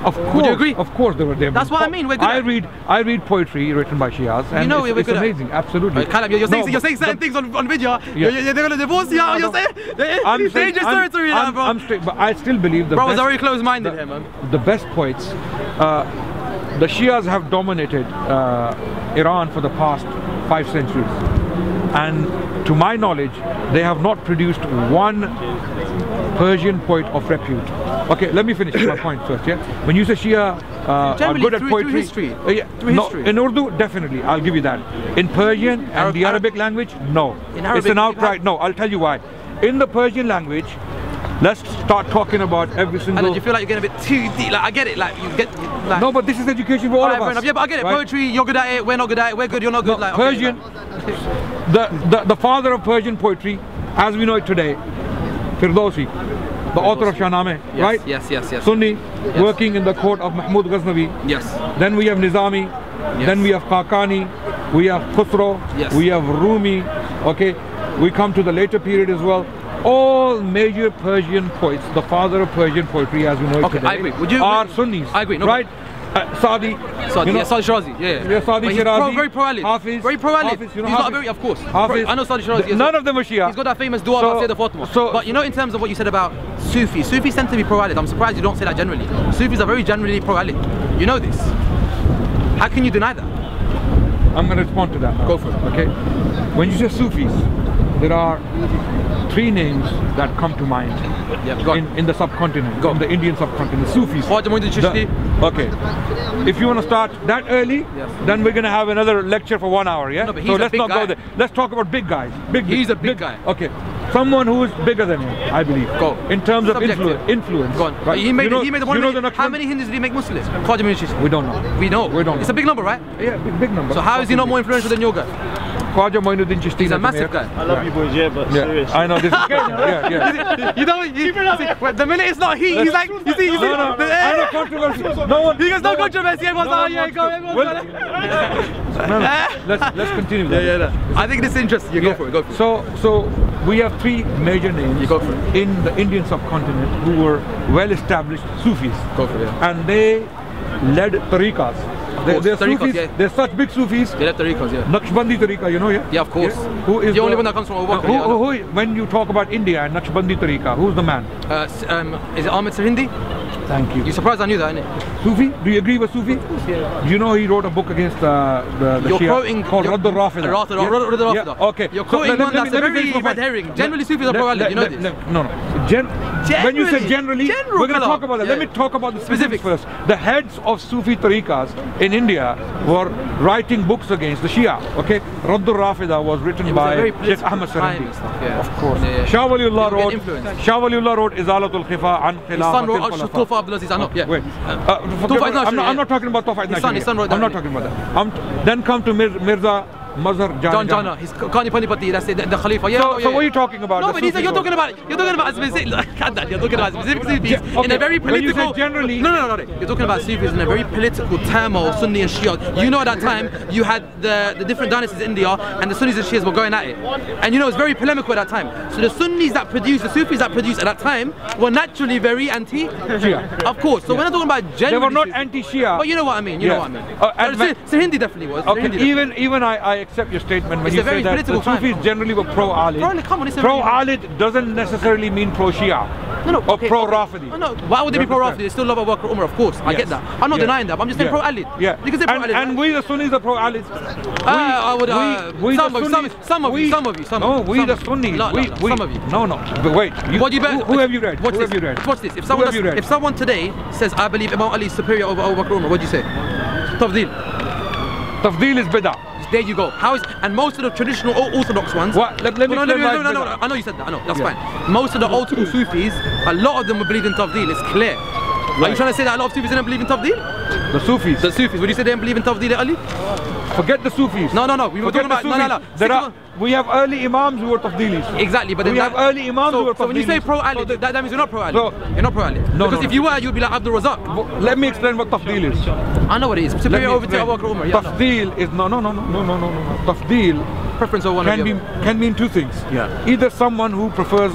[SPEAKER 2] Of course,
[SPEAKER 3] would you agree?
[SPEAKER 2] Of course, they were there.
[SPEAKER 3] That's what I mean. We're good.
[SPEAKER 2] I read poetry written by Shias, and it's amazing. Absolutely.
[SPEAKER 3] You're saying certain things on video.
[SPEAKER 2] Yeah.
[SPEAKER 3] They're gonna divorce you. You're saying it's dangerous territory now, bro.
[SPEAKER 2] I'm straight, but I still believe the.
[SPEAKER 3] Bro was very close-minded here, man.
[SPEAKER 2] The best poets, the Shias have dominated Iran for the past 5 centuries, and to my knowledge, they have not produced one Persian poet of repute. Okay, let me finish my point first. Yeah, when you say Shia are good at poetry,
[SPEAKER 3] through history.
[SPEAKER 2] In Urdu, definitely, I'll give you that. In Persian and the Arabic language, no.
[SPEAKER 3] It's
[SPEAKER 2] an outright no. I'll tell you why. In the Persian language, let's start talking about every single.
[SPEAKER 3] And you feel like you're getting a bit too deep. Like I get it. Like you get. Like,
[SPEAKER 2] no, but this is education for all of us.
[SPEAKER 3] Yeah, but I get it. Right? Poetry, you're good at it. We're not good at it. We're good. You're not good. Like
[SPEAKER 2] Persian, the father of Persian poetry, as we know it today, Firdausi, the author of Shahnameh, right?
[SPEAKER 3] Yes.
[SPEAKER 2] Sunni, working in the court of Mahmud Ghaznavi.
[SPEAKER 3] Yes.
[SPEAKER 2] Then we have Nizami. Yes. Then we have Khaqani. We have Khusro.
[SPEAKER 3] Yes.
[SPEAKER 2] We have Rumi. Okay. We come to the later period as well. All major Persian poets, the father of Persian poetry, as we know it today,
[SPEAKER 3] I agree.
[SPEAKER 2] are Sunnis.
[SPEAKER 3] I agree. No,
[SPEAKER 2] right? Saadi
[SPEAKER 3] Shirazi, yeah.
[SPEAKER 2] Saadi Shirazi,
[SPEAKER 3] very pro-Ali.
[SPEAKER 2] Hafiz,
[SPEAKER 3] very pro-Ali.
[SPEAKER 2] Hafiz, you know
[SPEAKER 3] he's
[SPEAKER 2] Hafiz?
[SPEAKER 3] not very, of course.
[SPEAKER 2] Hafiz.
[SPEAKER 3] I know Saadi Shirazi.
[SPEAKER 2] None of them are Shia.
[SPEAKER 3] He's got that famous dua about Sayyidah Fatima. But you know, in terms of what you said about Sufis tend to be pro-Ali. I'm surprised you don't say that generally. Sufis are very generally pro-Ali. You know this. How can you deny that?
[SPEAKER 2] I'm going to respond to that now.
[SPEAKER 3] Go for it.
[SPEAKER 2] Okay. When you say Sufis, there are 3 names that come to mind in the subcontinent, in the Indian subcontinent. Sufis. Okay. If you want to start that early, then we're going to have another lecture for 1 hour, yeah?
[SPEAKER 3] No, but
[SPEAKER 2] so let's not go there. Let's talk about big guys.
[SPEAKER 3] He's a big guy.
[SPEAKER 2] Okay. Someone who is bigger than him, I believe.
[SPEAKER 3] Go.
[SPEAKER 2] In terms of influence.
[SPEAKER 3] Go on. Right? He made the how many Hindus did he make Muslims?
[SPEAKER 2] We don't know.
[SPEAKER 3] We know.
[SPEAKER 2] We don't know.
[SPEAKER 3] It's a big number, right?
[SPEAKER 2] Yeah, big number.
[SPEAKER 3] So how is he not more influential than your guy?
[SPEAKER 2] Khwaja Moinuddin Chishti.
[SPEAKER 3] He's a massive guy.
[SPEAKER 6] I love you boys, but serious.
[SPEAKER 2] I know this is yeah.
[SPEAKER 3] You know, the minute it's not he's like, you see,
[SPEAKER 2] no, I know controversy. No one.
[SPEAKER 3] He goes, no controversy. Everyone's like, yeah, go.
[SPEAKER 2] Let's continue.
[SPEAKER 3] I think this is interesting. You go for it.
[SPEAKER 2] So we have 3 major names.
[SPEAKER 3] You go for it.
[SPEAKER 2] In the Indian subcontinent who were well-established Sufis.
[SPEAKER 3] Go for it.
[SPEAKER 2] And they led tariqas. They're Sufis. They're such big Sufis.
[SPEAKER 3] They led tariqas, yeah.
[SPEAKER 2] Naqshbandi tariqa, you know, yeah?
[SPEAKER 3] Yeah, of course.
[SPEAKER 2] Yeah? Who is
[SPEAKER 3] the only one that comes from Abu Bakr?
[SPEAKER 2] When you talk about India and Naqshbandi tariqa, who's the man?
[SPEAKER 3] Is it Ahmed Sirhindi?
[SPEAKER 2] Thank you.
[SPEAKER 3] You're surprised I knew that, innit?
[SPEAKER 2] Sufi? Do you agree with Sufi?
[SPEAKER 3] Of course, yeah.
[SPEAKER 2] Do you know he wrote a book against the Shia called Radd al-Rafida?
[SPEAKER 3] Okay.
[SPEAKER 2] You're
[SPEAKER 3] quoting one that's a very red herring. Generally Sufis are pro-Ali, you know this?
[SPEAKER 2] No. when you say generally, we're going to talk about that. Let me talk about the specifics first. The heads of Sufi tariqas in India were writing books against the Shia. Okay, Raddur Rafida was written by Sheikh Ahmad Sarandi. Of course. Shah Waliullah wrote Izalatul Khifa an Khilafatul Khulafa. Wait. I'm not talking about Tawfa. I'm not talking about that. Then come to Mirza Mazhar
[SPEAKER 3] Jana. He's Khani Panipati, that's the Khalifa. Yeah,
[SPEAKER 2] so what are you talking about?
[SPEAKER 3] No, but you're talking about specific. You're talking about specific Sufis in a very political.
[SPEAKER 2] When you say generally,
[SPEAKER 3] no. You're talking about Sufis in a very political turmoil, Sunni and Shia. You know, at that time you had the different dynasties in India, and the Sunnis and Shias were going at it. And you know, it's very polemical at that time. So the Sunnis that produced, the Sufis that produced at that time, were naturally very anti-Shia. Of course. So when I'm talking about generally,
[SPEAKER 2] they were not anti-Shia.
[SPEAKER 3] But you know what I mean. You know what I mean. So Hindi definitely was.
[SPEAKER 2] Okay. Even I accept your statement when you say that the Sufis generally were pro-Ali. Pro-Ali doesn't necessarily mean pro-Shia. Or pro-Rafidi.
[SPEAKER 3] No. Why would they be pro-Rafidi? They still love Abu Bakr Umar, of course. I get that. I'm not denying that, but I'm just saying pro-Ali.
[SPEAKER 2] Yeah.
[SPEAKER 3] You can say pro-Ali.
[SPEAKER 2] And we the Sunnis are pro-Ali.
[SPEAKER 3] Some of you.
[SPEAKER 2] No, we the Sunnis.
[SPEAKER 3] Some of you.
[SPEAKER 2] No. But wait. Who have you read?
[SPEAKER 3] Watch this. If someone today says, I believe Imam Ali is superior over Abu Bakr Umar, what do you say? Tafdeel.
[SPEAKER 2] Tafdeel is bid'ah.
[SPEAKER 3] There you go. And most of the traditional orthodox ones.
[SPEAKER 2] What? Let me
[SPEAKER 3] no. I know you said that. I know. That's fine. Most of the old school Sufis, a lot of them believe in Tafdeel. It's clear. Are you trying to say that a lot of Sufis didn't believe in Tafdeel?
[SPEAKER 2] The Sufis.
[SPEAKER 3] Would you say they didn't believe in Tafdeel, Ali?
[SPEAKER 2] Forget the Sufis.
[SPEAKER 3] No. We were talking about
[SPEAKER 2] we have early Imams who were Tafdeelis.
[SPEAKER 3] Exactly, but then
[SPEAKER 2] we have early Imams who were Tafdeelis.
[SPEAKER 3] So when you say pro-Ali, that means you're not pro-Ali. You're not pro-Ali. Because if you were, you'd be like Abdul Razak.
[SPEAKER 2] Let me explain what Tafdeel is.
[SPEAKER 3] I know what it is. Superior over to Abu Bakr Umar.
[SPEAKER 2] Tafdeel is no. Tafdeel
[SPEAKER 3] preference over one
[SPEAKER 2] can mean two things. Yeah. Either someone who prefers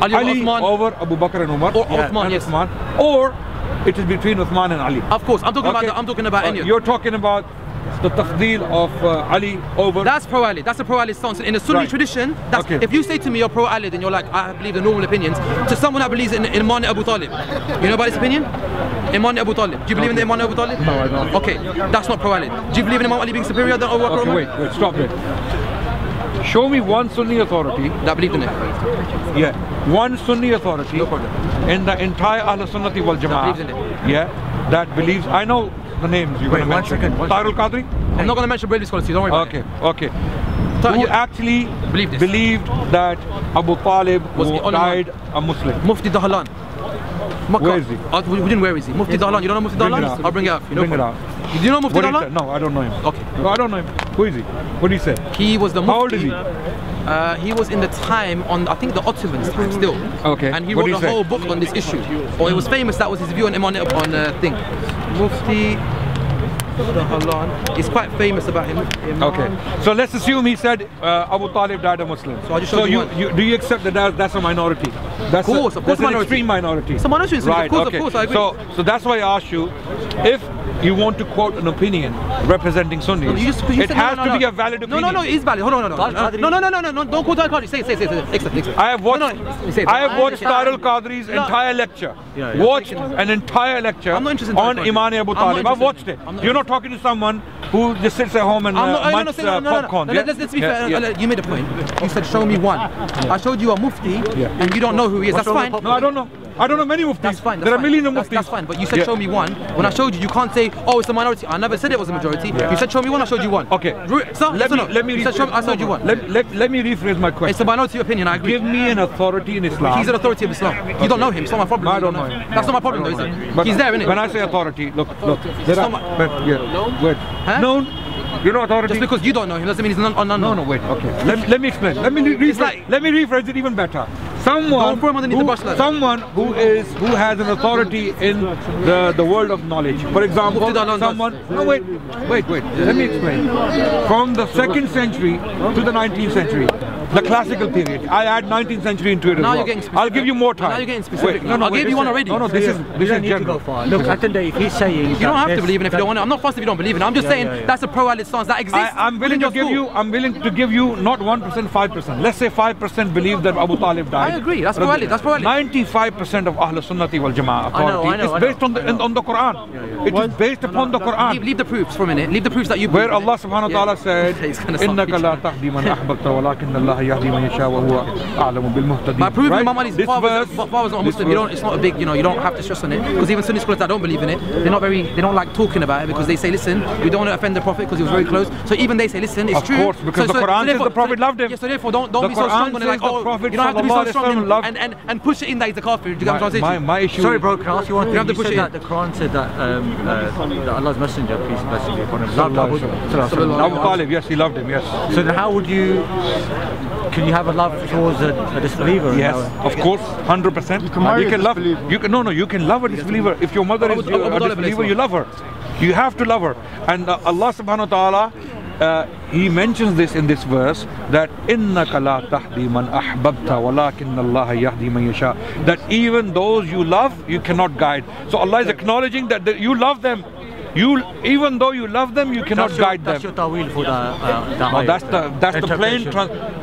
[SPEAKER 2] Ali over Abu Bakr and Umar,
[SPEAKER 3] or Uthman, yes.
[SPEAKER 2] Or it is between Uthman and Ali.
[SPEAKER 3] Of course, I'm talking about any.
[SPEAKER 2] You're talking about the tafdeel of Ali over.
[SPEAKER 3] That's pro-Ali. That's a pro-Ali stance. In the Sunni tradition, if you say to me you're pro-Ali, then you're like, I believe the normal opinions. To someone that believes in Imam Abu Talib, you know about his opinion? Imam Abu Talib. Do you believe in the Imam Abu Talib?
[SPEAKER 2] No, I don't.
[SPEAKER 3] Okay, that's not pro-Ali. Do you believe in Imam Ali being superior than Abu Bakr?
[SPEAKER 2] Okay, wait, stop it. Show me one Sunni authority
[SPEAKER 3] that believed in it.
[SPEAKER 2] Yeah, one Sunni authority in the entire Ahl Sunnati wal Jama'ah.
[SPEAKER 3] That believes in it.
[SPEAKER 2] Yeah, that believes. I know the names you're going to mention. Tahir al-Qadri?
[SPEAKER 3] I'm not going to mention Bradley scholars, don't worry about it.
[SPEAKER 2] Okay. Who actually believed that Abu Talib died a Muslim?
[SPEAKER 3] Mufti Dahlan.
[SPEAKER 2] Where is he?
[SPEAKER 3] Where is he? Mufti Dahlan. You don't know Mufti Dahlan? I'll bring it up.
[SPEAKER 2] Bring it out.
[SPEAKER 3] Do you know Mufti Dahlan?
[SPEAKER 2] No, I don't know him.
[SPEAKER 3] Okay.
[SPEAKER 2] No, I don't know him. Who is he? What did he say?
[SPEAKER 3] He was the Mufti.
[SPEAKER 2] How old is he?
[SPEAKER 3] He was in the time on, I think, the Ottomans time still.
[SPEAKER 2] Okay.
[SPEAKER 3] And he wrote a whole book on this issue. Or it was famous, that was his view on thing. Mufti Dahlan. It's quite famous about him.
[SPEAKER 2] Okay. So let's assume he said Abu Talib died a Muslim.
[SPEAKER 3] So I just showed you
[SPEAKER 2] do you accept that that's a minority?
[SPEAKER 3] Of course,
[SPEAKER 2] that's an extreme minority.
[SPEAKER 3] It's a minority.
[SPEAKER 2] Right,
[SPEAKER 3] of course, I agree.
[SPEAKER 2] So that's why I asked you, if you want to quote an opinion representing Sunnis, it has to be a valid opinion.
[SPEAKER 3] No, it is valid. Hold on, no, don't quote Al-Qadri. Say.
[SPEAKER 2] I have watched Tahir al-Qadri's entire lecture. Watched an entire lecture on Imam Abu Talib. I've watched it. You're not talking to someone who just sits at home and munches popcorn.
[SPEAKER 3] Let's be fair. You made a point. You said show me one. I showed you a mufti, and you don't know who he is. That's fine.
[SPEAKER 2] No, I don't know. I don't know many muftis.
[SPEAKER 3] That's fine.
[SPEAKER 2] There are millions of muftis.
[SPEAKER 3] That's fine. But you said show me one. When I showed you, you can't say, oh, it's a minority. I never said it was a majority. You said show me one. I showed you one.
[SPEAKER 2] Okay.
[SPEAKER 3] So let me. I showed you one.
[SPEAKER 2] Let me rephrase my question.
[SPEAKER 3] It's a minority opinion. I agree.
[SPEAKER 2] Give me an authority in Islam.
[SPEAKER 3] He's an authority of Islam. You don't know him. It's not my problem.
[SPEAKER 2] No, I don't know him.
[SPEAKER 3] That's not my problem, though, is it? But he's there, isn't it?
[SPEAKER 2] When I say authority, look. Known. You know authority?
[SPEAKER 3] Just because you don't know him doesn't mean he's unknown.
[SPEAKER 2] No, wait, okay. Let me explain. Let me rephrase it even better. Someone who has an authority in the world of knowledge. For example, someone. No, wait. Let me explain. From the 2nd century to the 19th century, the classical period. I add 19th century into it as well.
[SPEAKER 3] You're getting specific.
[SPEAKER 2] I'll give you more time.
[SPEAKER 3] Now you're getting specific. I'll give you one already.
[SPEAKER 2] No, this is general.
[SPEAKER 4] Look, at the day, if he's saying
[SPEAKER 3] you don't have to believe in it if you don't want it. I'm not fussed if you don't believe in it. I'm just saying that's a pro-Ali stance that exists.
[SPEAKER 2] I'm willing to give you not 1%, 5%. Let's say 5% believe that Abu Talib died.
[SPEAKER 3] I agree. That's pro-Ali.
[SPEAKER 2] 95% of Ahl Sunnati wal Jama'ah authority is based on the Quran. It is based upon the Quran.
[SPEAKER 3] Leave the proofs for a minute. Leave the proofs that you.
[SPEAKER 2] Where Allah subhanahu wa ta'ala said, "Innaka la tahdi man ahbabta, walakin Allah يهدي من يشاء وهو أعلم بالمهتدين.
[SPEAKER 3] By proving Imam Ali's
[SPEAKER 2] This
[SPEAKER 3] father's not a Muslim, it's not a big, you don't have to stress on it. Because even Sunni scholars that don't believe in it, they don't like talking about it because they say, listen, we don't want to offend the Prophet because he was very close. So even they say, listen, it's true.
[SPEAKER 2] Of course, because the Quran says the Prophet loved him.
[SPEAKER 3] Yeah, so therefore don't be so strong on it, like, oh, you don't have to be so strong and push it in that he's a kafir. Do you get what I'm saying?
[SPEAKER 2] My issue.
[SPEAKER 4] Sorry, bro, can I ask you one thing?
[SPEAKER 3] You have to push it in.
[SPEAKER 4] The Quran said that Allah's Messenger, peace and blessings be upon him, loved Abu
[SPEAKER 2] Talib, yes, he loved him, yes.
[SPEAKER 4] So then how would you, can you have a love towards a disbeliever?
[SPEAKER 2] Yes, of course, 100%. You can love, you can love a disbeliever. If your mother is a disbeliever, you love her. You have to love her. And Allah subhanahu wa ta'ala, he mentions this in this verse, that innaka la tahdi man ahbabta walakin Allah yahdi man yasha, that even those you love you cannot guide. So Allah is acknowledging that you love them. Even though you love them, you cannot guide them.
[SPEAKER 4] That's your ta'wil for the
[SPEAKER 2] that's the plain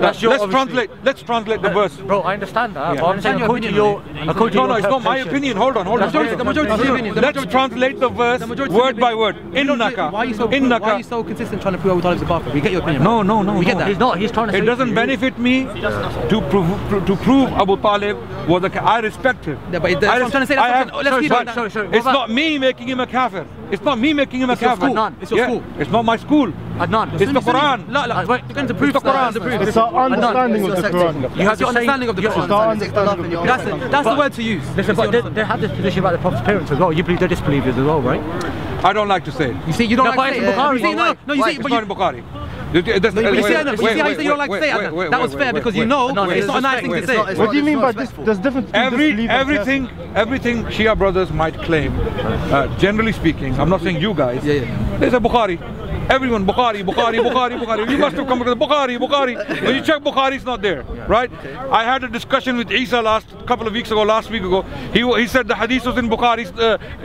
[SPEAKER 2] let's translate the verse.
[SPEAKER 4] Bro, I understand that, but I'm saying according to your
[SPEAKER 2] it's not my opinion. Hold on.
[SPEAKER 3] The majority opinion.
[SPEAKER 2] Let's translate the verse word by word. Innaka.
[SPEAKER 3] Why are you so consistent trying to prove Abu Talib is a kafir? We get your opinion.
[SPEAKER 2] No.
[SPEAKER 3] We get that.
[SPEAKER 4] He's trying to say
[SPEAKER 2] it doesn't benefit me to prove Abu Talib was a kafir. I respect him.
[SPEAKER 3] Yeah, but that's what I'm trying to say. Let's keep it.
[SPEAKER 2] It's not me making him a kafir. It's not me making him a kafir.
[SPEAKER 3] It's your school.
[SPEAKER 2] It's not my school.
[SPEAKER 4] Adnan,
[SPEAKER 2] it's the Quran.
[SPEAKER 3] Wait, you're going to prove the Quran.
[SPEAKER 6] It's our understanding of the Quran.
[SPEAKER 3] You have your understanding of the Quran. That's the word to use.
[SPEAKER 4] Listen, but they have this position about the Prophet's parents as well. You believe they're disbelievers as well, right?
[SPEAKER 2] I don't like to say it.
[SPEAKER 3] You see, you don't like to say it.
[SPEAKER 2] It's not in Bukhari.
[SPEAKER 3] You see how you say you don't like to say it? That was fair because you know it's not a nice thing to say.
[SPEAKER 6] What do you mean by this? There's different
[SPEAKER 2] everything Shia brothers might claim, generally speaking, I'm not saying you guys, there's a Bukhari. Everyone, Bukhari. You must have come across Bukhari. When you check Bukhari, it's not there, right? I had a discussion with Isa last week ago. He said the hadith was in Bukhari,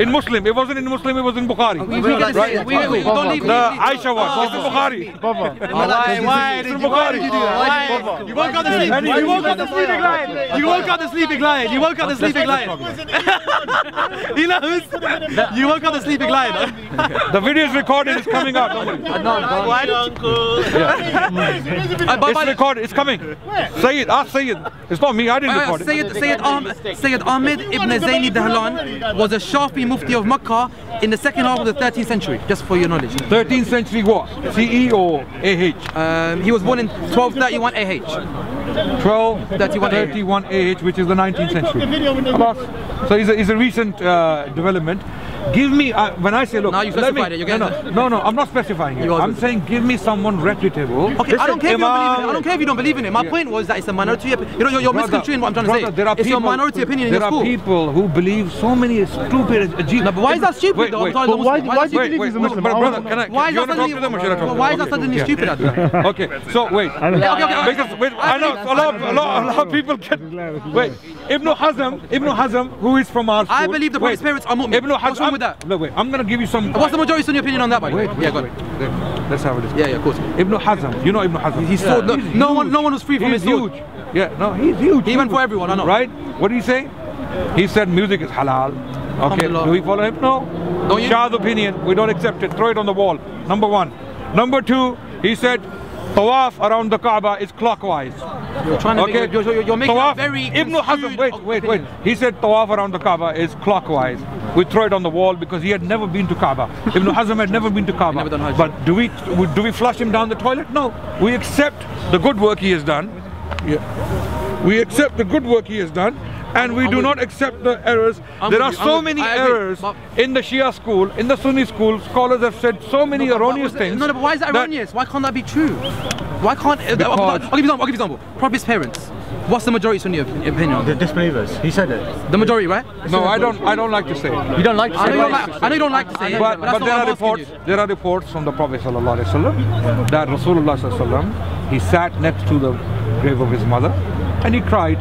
[SPEAKER 2] in Muslim. It wasn't in Muslim, it was in Bukhari.
[SPEAKER 3] We don't leave
[SPEAKER 2] the Aisha one. It's in Bukhari.
[SPEAKER 3] Why did you do that? You woke up the sleeping lion. You woke up the sleeping lion. He knows. You woke up the sleeping lion.
[SPEAKER 2] The video is recorded. It's coming out. Don't worry. It's recorded. It's coming. Say it. Ask Sayyid. It's not me. I didn't record it.
[SPEAKER 3] Sayyid Ahmed ibn Zaini Dahlan was a Shafi Mufti of Makkah in the second half of the 13th century. Just for your knowledge.
[SPEAKER 2] 13th century what? CE or AH?
[SPEAKER 3] He was born in 1231 AH.
[SPEAKER 2] 1231 AH, which is the 19th century. So it's a recent development. Give me, when I say, look,
[SPEAKER 3] now you specified it,
[SPEAKER 2] no, I'm not specifying it. I'm saying give me someone reputable.
[SPEAKER 3] Okay, I don't care if you don't believe in it. I don't care if you don't believe in it. My point was that it's a minority opinion. You're misconstruing what I'm trying to say. It's your minority opinion in your school.
[SPEAKER 2] There are people who believe so many stupid...
[SPEAKER 3] No, but why is that stupid though?
[SPEAKER 6] Why do you believe he's a Muslim?
[SPEAKER 2] Brother, why is
[SPEAKER 3] that suddenly stupid?
[SPEAKER 2] Okay, so wait. Because I know a lot of people get... Wait, Ibn Hazm, who is from our school...
[SPEAKER 3] I believe the Prophet's parents are mu'min. What's wrong with that?
[SPEAKER 2] No, wait, I'm going to give you some...
[SPEAKER 3] What's the majority Sunni opinion on that, by the way? Yeah, go on.
[SPEAKER 2] Let's have a discussion.
[SPEAKER 3] Yeah, of course.
[SPEAKER 2] Ibn Hazm, you know Ibn Hazm?
[SPEAKER 3] He's sword. No one was free from his sword.
[SPEAKER 2] He's huge. Yeah, no, he's huge.
[SPEAKER 3] He went for everyone, I know.
[SPEAKER 2] Right? What did he say? He said music is halal. Okay, do we follow him? No.
[SPEAKER 3] Don't you?
[SPEAKER 2] Shah's opinion, we don't accept it. Throw it on the wall. Number one. Number two, he said tawaf around the Kaaba is clockwise.
[SPEAKER 3] You're trying to make you're making a very
[SPEAKER 2] Ibn Hazm, wait. He said tawaf around the Kaaba is clockwise. We throw it on the wall because he had never been to Kaaba. Ibn Hazm had never been to Kaaba. But do we flush him down the toilet? No. We accept the good work he has done. Yeah. We accept the good work he has done. And we do not accept the errors. There are so many errors in the Shia school, in the Sunni school. Scholars have said so many erroneous things.
[SPEAKER 3] No, but why is that erroneous? Why can't that be true? Why can't... I'll give you an example. Prophet's parents. What's the majority Sunni opinion?
[SPEAKER 4] The disbelievers. He said it.
[SPEAKER 3] The majority, right?
[SPEAKER 2] No, I don't like to say it.
[SPEAKER 4] You don't like to say it?
[SPEAKER 3] I know you don't like to say it.
[SPEAKER 2] But there are reports from the Prophet ﷺ that Rasulullah ﷺ, he sat next to the grave of his mother and he cried,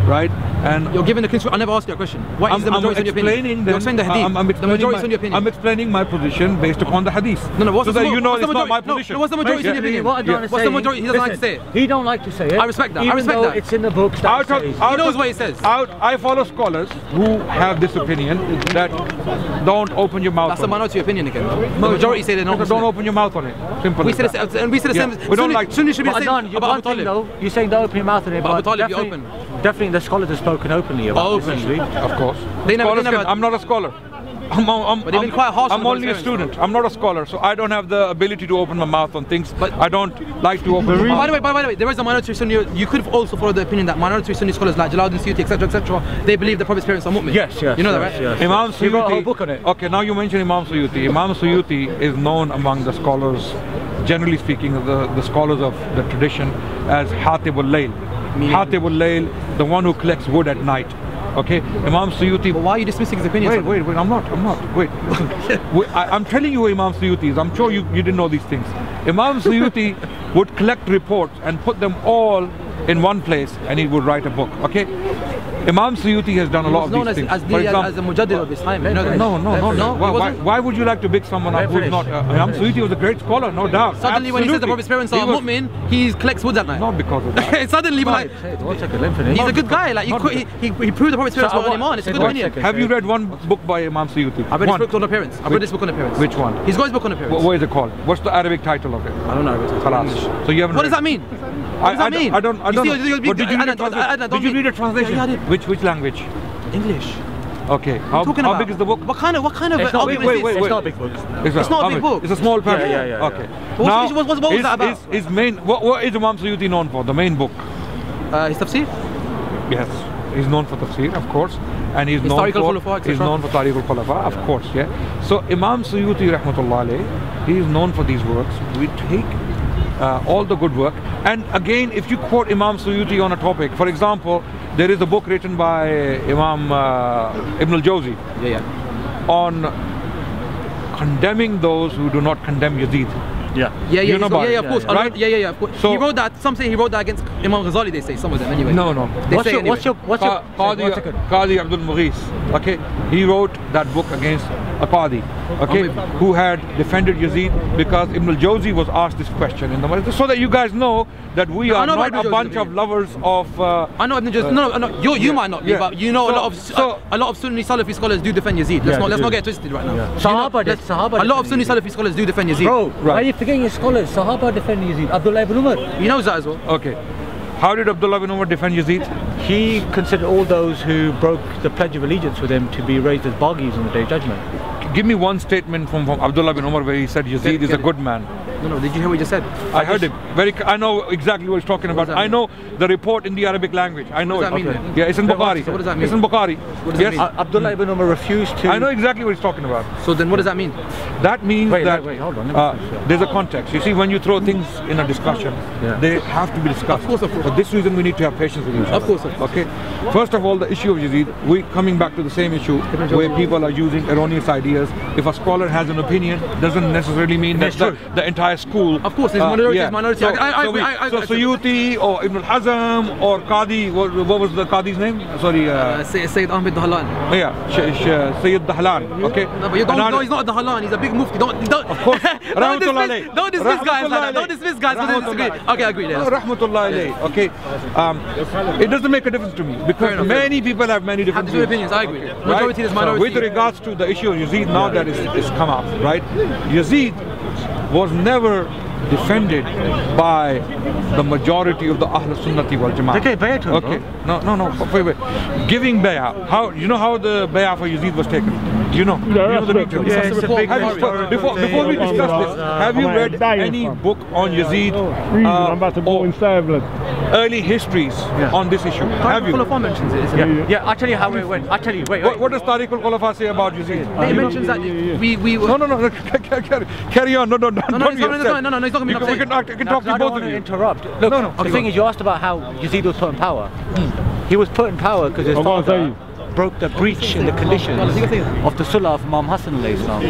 [SPEAKER 2] right? And
[SPEAKER 3] you're giving the construction. I never asked you a question. What is the majority in your opinion? You're saying the hadith. The majority in your opinion.
[SPEAKER 2] I'm explaining my position based upon the hadith.
[SPEAKER 3] No, what's
[SPEAKER 2] so
[SPEAKER 3] the
[SPEAKER 2] that you know
[SPEAKER 3] it's
[SPEAKER 2] not my position.
[SPEAKER 3] No, what's the majority in your opinion? What's the majority? He doesn't like to say it.
[SPEAKER 4] He don't like to say it.
[SPEAKER 3] I respect that. I respect that.
[SPEAKER 4] It's in the books.
[SPEAKER 3] He knows what he says.
[SPEAKER 2] I follow scholars who have this opinion that don't open your mouth.
[SPEAKER 3] That's the minority opinion again. The majority say they don't.
[SPEAKER 2] Don't open your mouth on it. Simple.
[SPEAKER 3] We said the same. We said the same.
[SPEAKER 2] We don't like.
[SPEAKER 3] Sunni should be the same about Abu Talib.
[SPEAKER 4] You're saying don't open your mouth on it, but definitely the scholars have spoken openly about this.
[SPEAKER 2] Of course. I'm not a scholar.
[SPEAKER 3] But they've been quite harsh.
[SPEAKER 2] I'm only a student. I'm not a scholar, so I don't have the ability to open my mouth on things. But I don't like to open my mouth.
[SPEAKER 3] By the way, there is a minority Sunni. You could have also followed the opinion that minority Sunni scholars like Jalaluddin Suyuti, etc., they believe the Prophet's parents are mu'min.
[SPEAKER 4] Yes.
[SPEAKER 3] You know that, right?
[SPEAKER 4] Yes.
[SPEAKER 2] Imam Suyuti.
[SPEAKER 4] He wrote a whole book on it.
[SPEAKER 2] Okay, now you mention Imam Suyuti. Imam Suyuti is known among the scholars, generally speaking, the scholars of the tradition, as Hatib al-Layl. Hatib al-Layl, the one who collects wood at night. Okay, Imam Suyuti.
[SPEAKER 3] But why are you dismissing his opinion?
[SPEAKER 2] Wait, I'm not. Wait, listen. I'm telling you who Imam Suyuti is. I'm sure you didn't know these things. Imam Suyuti would collect reports and put them all in one place, and he would write a book. Okay, Imam Suyuti has done a lot of these things. For example,
[SPEAKER 3] as a mujaddid of his time.
[SPEAKER 2] No. Why would you like to big someone up who's not? Imam Suyuti was a great scholar, no doubt.
[SPEAKER 3] Suddenly, when he says the Prophet's parents are mu'min, he collects wood at night.
[SPEAKER 2] Not because of that.
[SPEAKER 3] Suddenly, like, he's a good guy. Like, he proved the Prophet's parents were iman. It's a good opinion.
[SPEAKER 2] Have you read one book by Imam Suyuti?
[SPEAKER 3] I've read this book on the parents. I've read this book on the parents.
[SPEAKER 2] Which one?
[SPEAKER 3] He's got his book on the parents.
[SPEAKER 2] What is it called? What's the Arabic title of it?
[SPEAKER 3] I don't know Arabic title.
[SPEAKER 2] So you haven't.
[SPEAKER 3] What does that mean? What does that mean?
[SPEAKER 2] I don't know. Did you read a translation?
[SPEAKER 3] Yeah, I did.
[SPEAKER 2] Which language?
[SPEAKER 3] English.
[SPEAKER 2] Okay. How big is the book?
[SPEAKER 3] What kind of argument is this?
[SPEAKER 4] It's not a big book.
[SPEAKER 3] It's not a big book.
[SPEAKER 2] It's a small paragraph.
[SPEAKER 4] Yeah.
[SPEAKER 2] Okay.
[SPEAKER 3] What was that about?
[SPEAKER 2] His main. What is Imam Suyuti known for? The main book.
[SPEAKER 3] His tafsir.
[SPEAKER 2] Yes. He's known for tafsir, of course, and he's known for Tariq al-Khulafa, of course. Yeah. So Imam Suyuti, rahmatullah alayh, he is known for these works. We take all the good work, and again, if you quote Imam Suyuti on a topic, for example, there is a book written by Imam Ibn al-Jawzi on condemning those who do not condemn Yazid.
[SPEAKER 3] Of course.
[SPEAKER 2] Right?
[SPEAKER 3] Yeah, of course. So, he wrote that. Some say he wrote that against Imam Ghazali. They say some of them anyway.
[SPEAKER 2] No.
[SPEAKER 3] What's your
[SPEAKER 2] Qadi Abdul Mughis. Okay, he wrote that book against a Qadi. Okay, who had defended Yazid because Ibn al-Jawzi was asked this question in the Masjid, so that you guys know that we are not a bunch of lovers of.
[SPEAKER 3] I know Ibn al-Jawzi. No. You might not be, but you know a lot of Sunni Salafi scholars do defend Yazid. Let's not get twisted right now.
[SPEAKER 4] Sahaba.
[SPEAKER 3] A lot of Sunni Salafi scholars do defend Yazid.
[SPEAKER 4] Bro, why are you forgetting your scholars? Sahaba defend Yazid. Abdullah ibn Umar.
[SPEAKER 3] He knows that as well.
[SPEAKER 2] Okay. How did Abdullah ibn Umar defend Yazid?
[SPEAKER 4] He considered all those who broke the Pledge of Allegiance with him to be raised as Baghis on the Day of Judgment.
[SPEAKER 2] Give me one statement from Abdullah ibn Umar where he said Yazid is a good man.
[SPEAKER 3] No, did you hear what he just said?
[SPEAKER 2] I heard him. I know exactly what he's talking about. I know the report in the Arabic language. I know it.
[SPEAKER 3] Mean,
[SPEAKER 2] yeah, it's in Bukhari.
[SPEAKER 3] So what does that mean?
[SPEAKER 2] It's in Bukhari.
[SPEAKER 3] Yes.
[SPEAKER 4] Abdullah ibn Umar refused to.
[SPEAKER 2] I know exactly what he's talking about.
[SPEAKER 3] So then what does that mean?
[SPEAKER 2] That means that
[SPEAKER 4] wait, hold on.
[SPEAKER 2] there's a context. You see, when you throw things in a discussion, they have to be discussed.
[SPEAKER 3] Of course.
[SPEAKER 2] For this reason, we need to have patience with each other.
[SPEAKER 3] Of course.
[SPEAKER 2] Okay. First of all, the issue of Yazid, we coming back to the same issue where people are using erroneous ideas. If a scholar has an opinion, doesn't necessarily mean that the entire school.
[SPEAKER 3] Of course, it's minority.
[SPEAKER 2] So Suyuti or Ibn al-Hazm or Qadi, what was the Qadi's name? Sorry.
[SPEAKER 3] Sayyid Ahmed Dahlan.
[SPEAKER 2] Yeah, Sayyid Dahlan. Okay.
[SPEAKER 3] No, but he's not a Dahlan. He's a big mufti. Don't
[SPEAKER 2] Of course.
[SPEAKER 3] Don't dismiss guys like that. Don't dismiss guys because they disagree. Okay, I agree.
[SPEAKER 2] Rahmatullah alayh. Okay. It doesn't make a difference to me because many people have many different
[SPEAKER 3] opinions. I agree. Majority is minority.
[SPEAKER 2] With regards to the issue of Yazid, now that it's come up, right? Yazid was never defended by the majority of the Ahl Sunnati wal Jama'ah. Okay. No. Wait. Giving bay'ah. How you know how the bay'ah for Yazid was taken? You know the details. Before we discuss this, have you read any book on Yazid?
[SPEAKER 6] I'm about to go inside.
[SPEAKER 2] Early histories on this issue. Have you?
[SPEAKER 3] Khulafa mentions it.
[SPEAKER 4] Yeah. I'll tell you how it went. Actually, wait.
[SPEAKER 2] What does Tariq al-Khulafa say about Yazid?
[SPEAKER 3] He mentions that we.
[SPEAKER 2] No. Carry on. No.
[SPEAKER 3] He's not going to be
[SPEAKER 2] We can talk to both of you.
[SPEAKER 4] Interrupt. Look, the thing is, you asked about how Yazid was put in power. He was put in power because his father broke the breach in the conditions of the Sulah of Imam Hassan alayhi salam.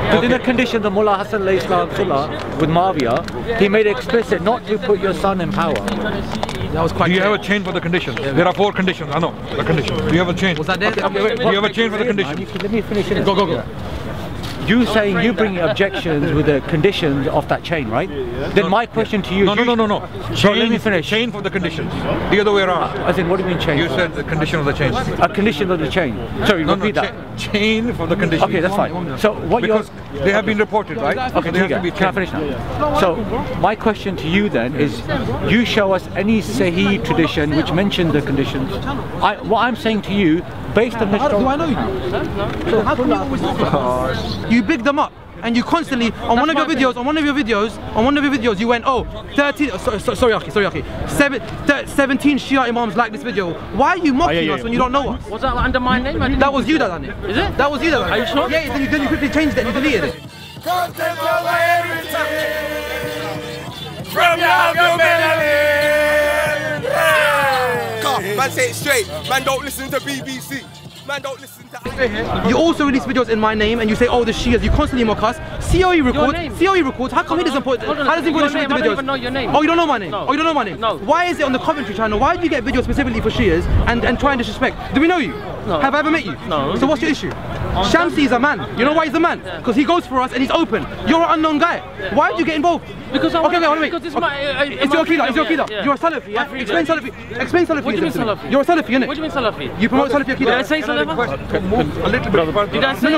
[SPEAKER 4] Because in the conditions of Mullah Hassan alayhi salam Sulah with Muawiyah, he made it explicit not to put your son in power.
[SPEAKER 3] That was quite
[SPEAKER 2] Do you
[SPEAKER 3] clear.
[SPEAKER 2] have a chain for the conditions? There are 4 conditions. I know the conditions. Do you have a chain?
[SPEAKER 3] Was that there?
[SPEAKER 2] Do you have a chain for the conditions?
[SPEAKER 4] Let me finish it.
[SPEAKER 3] Go.
[SPEAKER 4] You saying you bring objections with the conditions of that chain, right? Then my question to you is...
[SPEAKER 2] No.
[SPEAKER 4] Chain, let me finish.
[SPEAKER 2] Chain for the conditions. The other way around.
[SPEAKER 4] As in, what do you mean chain?
[SPEAKER 2] You said the condition of the chain.
[SPEAKER 4] A condition of the chain. Sorry, repeat that.
[SPEAKER 2] Chain for the conditions.
[SPEAKER 4] Okay, that's fine. So what
[SPEAKER 2] because they have been reported, right?
[SPEAKER 4] Okay,
[SPEAKER 2] they have to be
[SPEAKER 4] can I finish now? So my question to you then is, you show us any Sahih tradition which mentions the conditions. What I'm saying to you, based on historical...
[SPEAKER 3] Do I know you? So how come you always talk about this? You big them up. And you constantly, on one of your videos, you went, oh, 13, sorry, Aki, 17 Shia Imams like this video. Why are you mocking us when you don't know us?
[SPEAKER 7] Was that under my name?
[SPEAKER 3] That was you that done it.
[SPEAKER 7] Is it?
[SPEAKER 3] That was you that done it.
[SPEAKER 7] Are you sure?
[SPEAKER 3] Yeah, then you quickly changed it and you deleted it.
[SPEAKER 8] Content over everything. From your melanin. Man, say it straight. Man, don't listen to BBC. Man, don't listen to...
[SPEAKER 3] You also release videos in my name and you say, oh, the Shias, you constantly mock us. COE records, how come he doesn't put, how does he put the Shias videos?
[SPEAKER 7] I don't even know your name.
[SPEAKER 3] Oh, you don't know my name?
[SPEAKER 7] No.
[SPEAKER 3] Oh, you don't know my name?
[SPEAKER 7] No.
[SPEAKER 3] Why is it on the commentary channel? Why do you get videos specifically for Shias and try and disrespect? Do we know you?
[SPEAKER 7] No.
[SPEAKER 3] Have I ever met you?
[SPEAKER 7] No.
[SPEAKER 3] So what's your issue? Shamsi is a man. You know why he's a man? Because he goes for us and he's open. You're an unknown guy. Why do you get involved?
[SPEAKER 7] Because I
[SPEAKER 3] Because this is my... It's your Aqidah,
[SPEAKER 7] Yeah.
[SPEAKER 3] You're a Salafi, yeah? Explain Salafi. Explain Salafi.
[SPEAKER 7] What do you mean Salafi?
[SPEAKER 3] You're a Salafi, innit?
[SPEAKER 7] What do you mean Salafi?
[SPEAKER 3] You promote Salafi Aqidah.
[SPEAKER 7] Did I say Salafi?
[SPEAKER 2] A little bit.
[SPEAKER 7] Did I say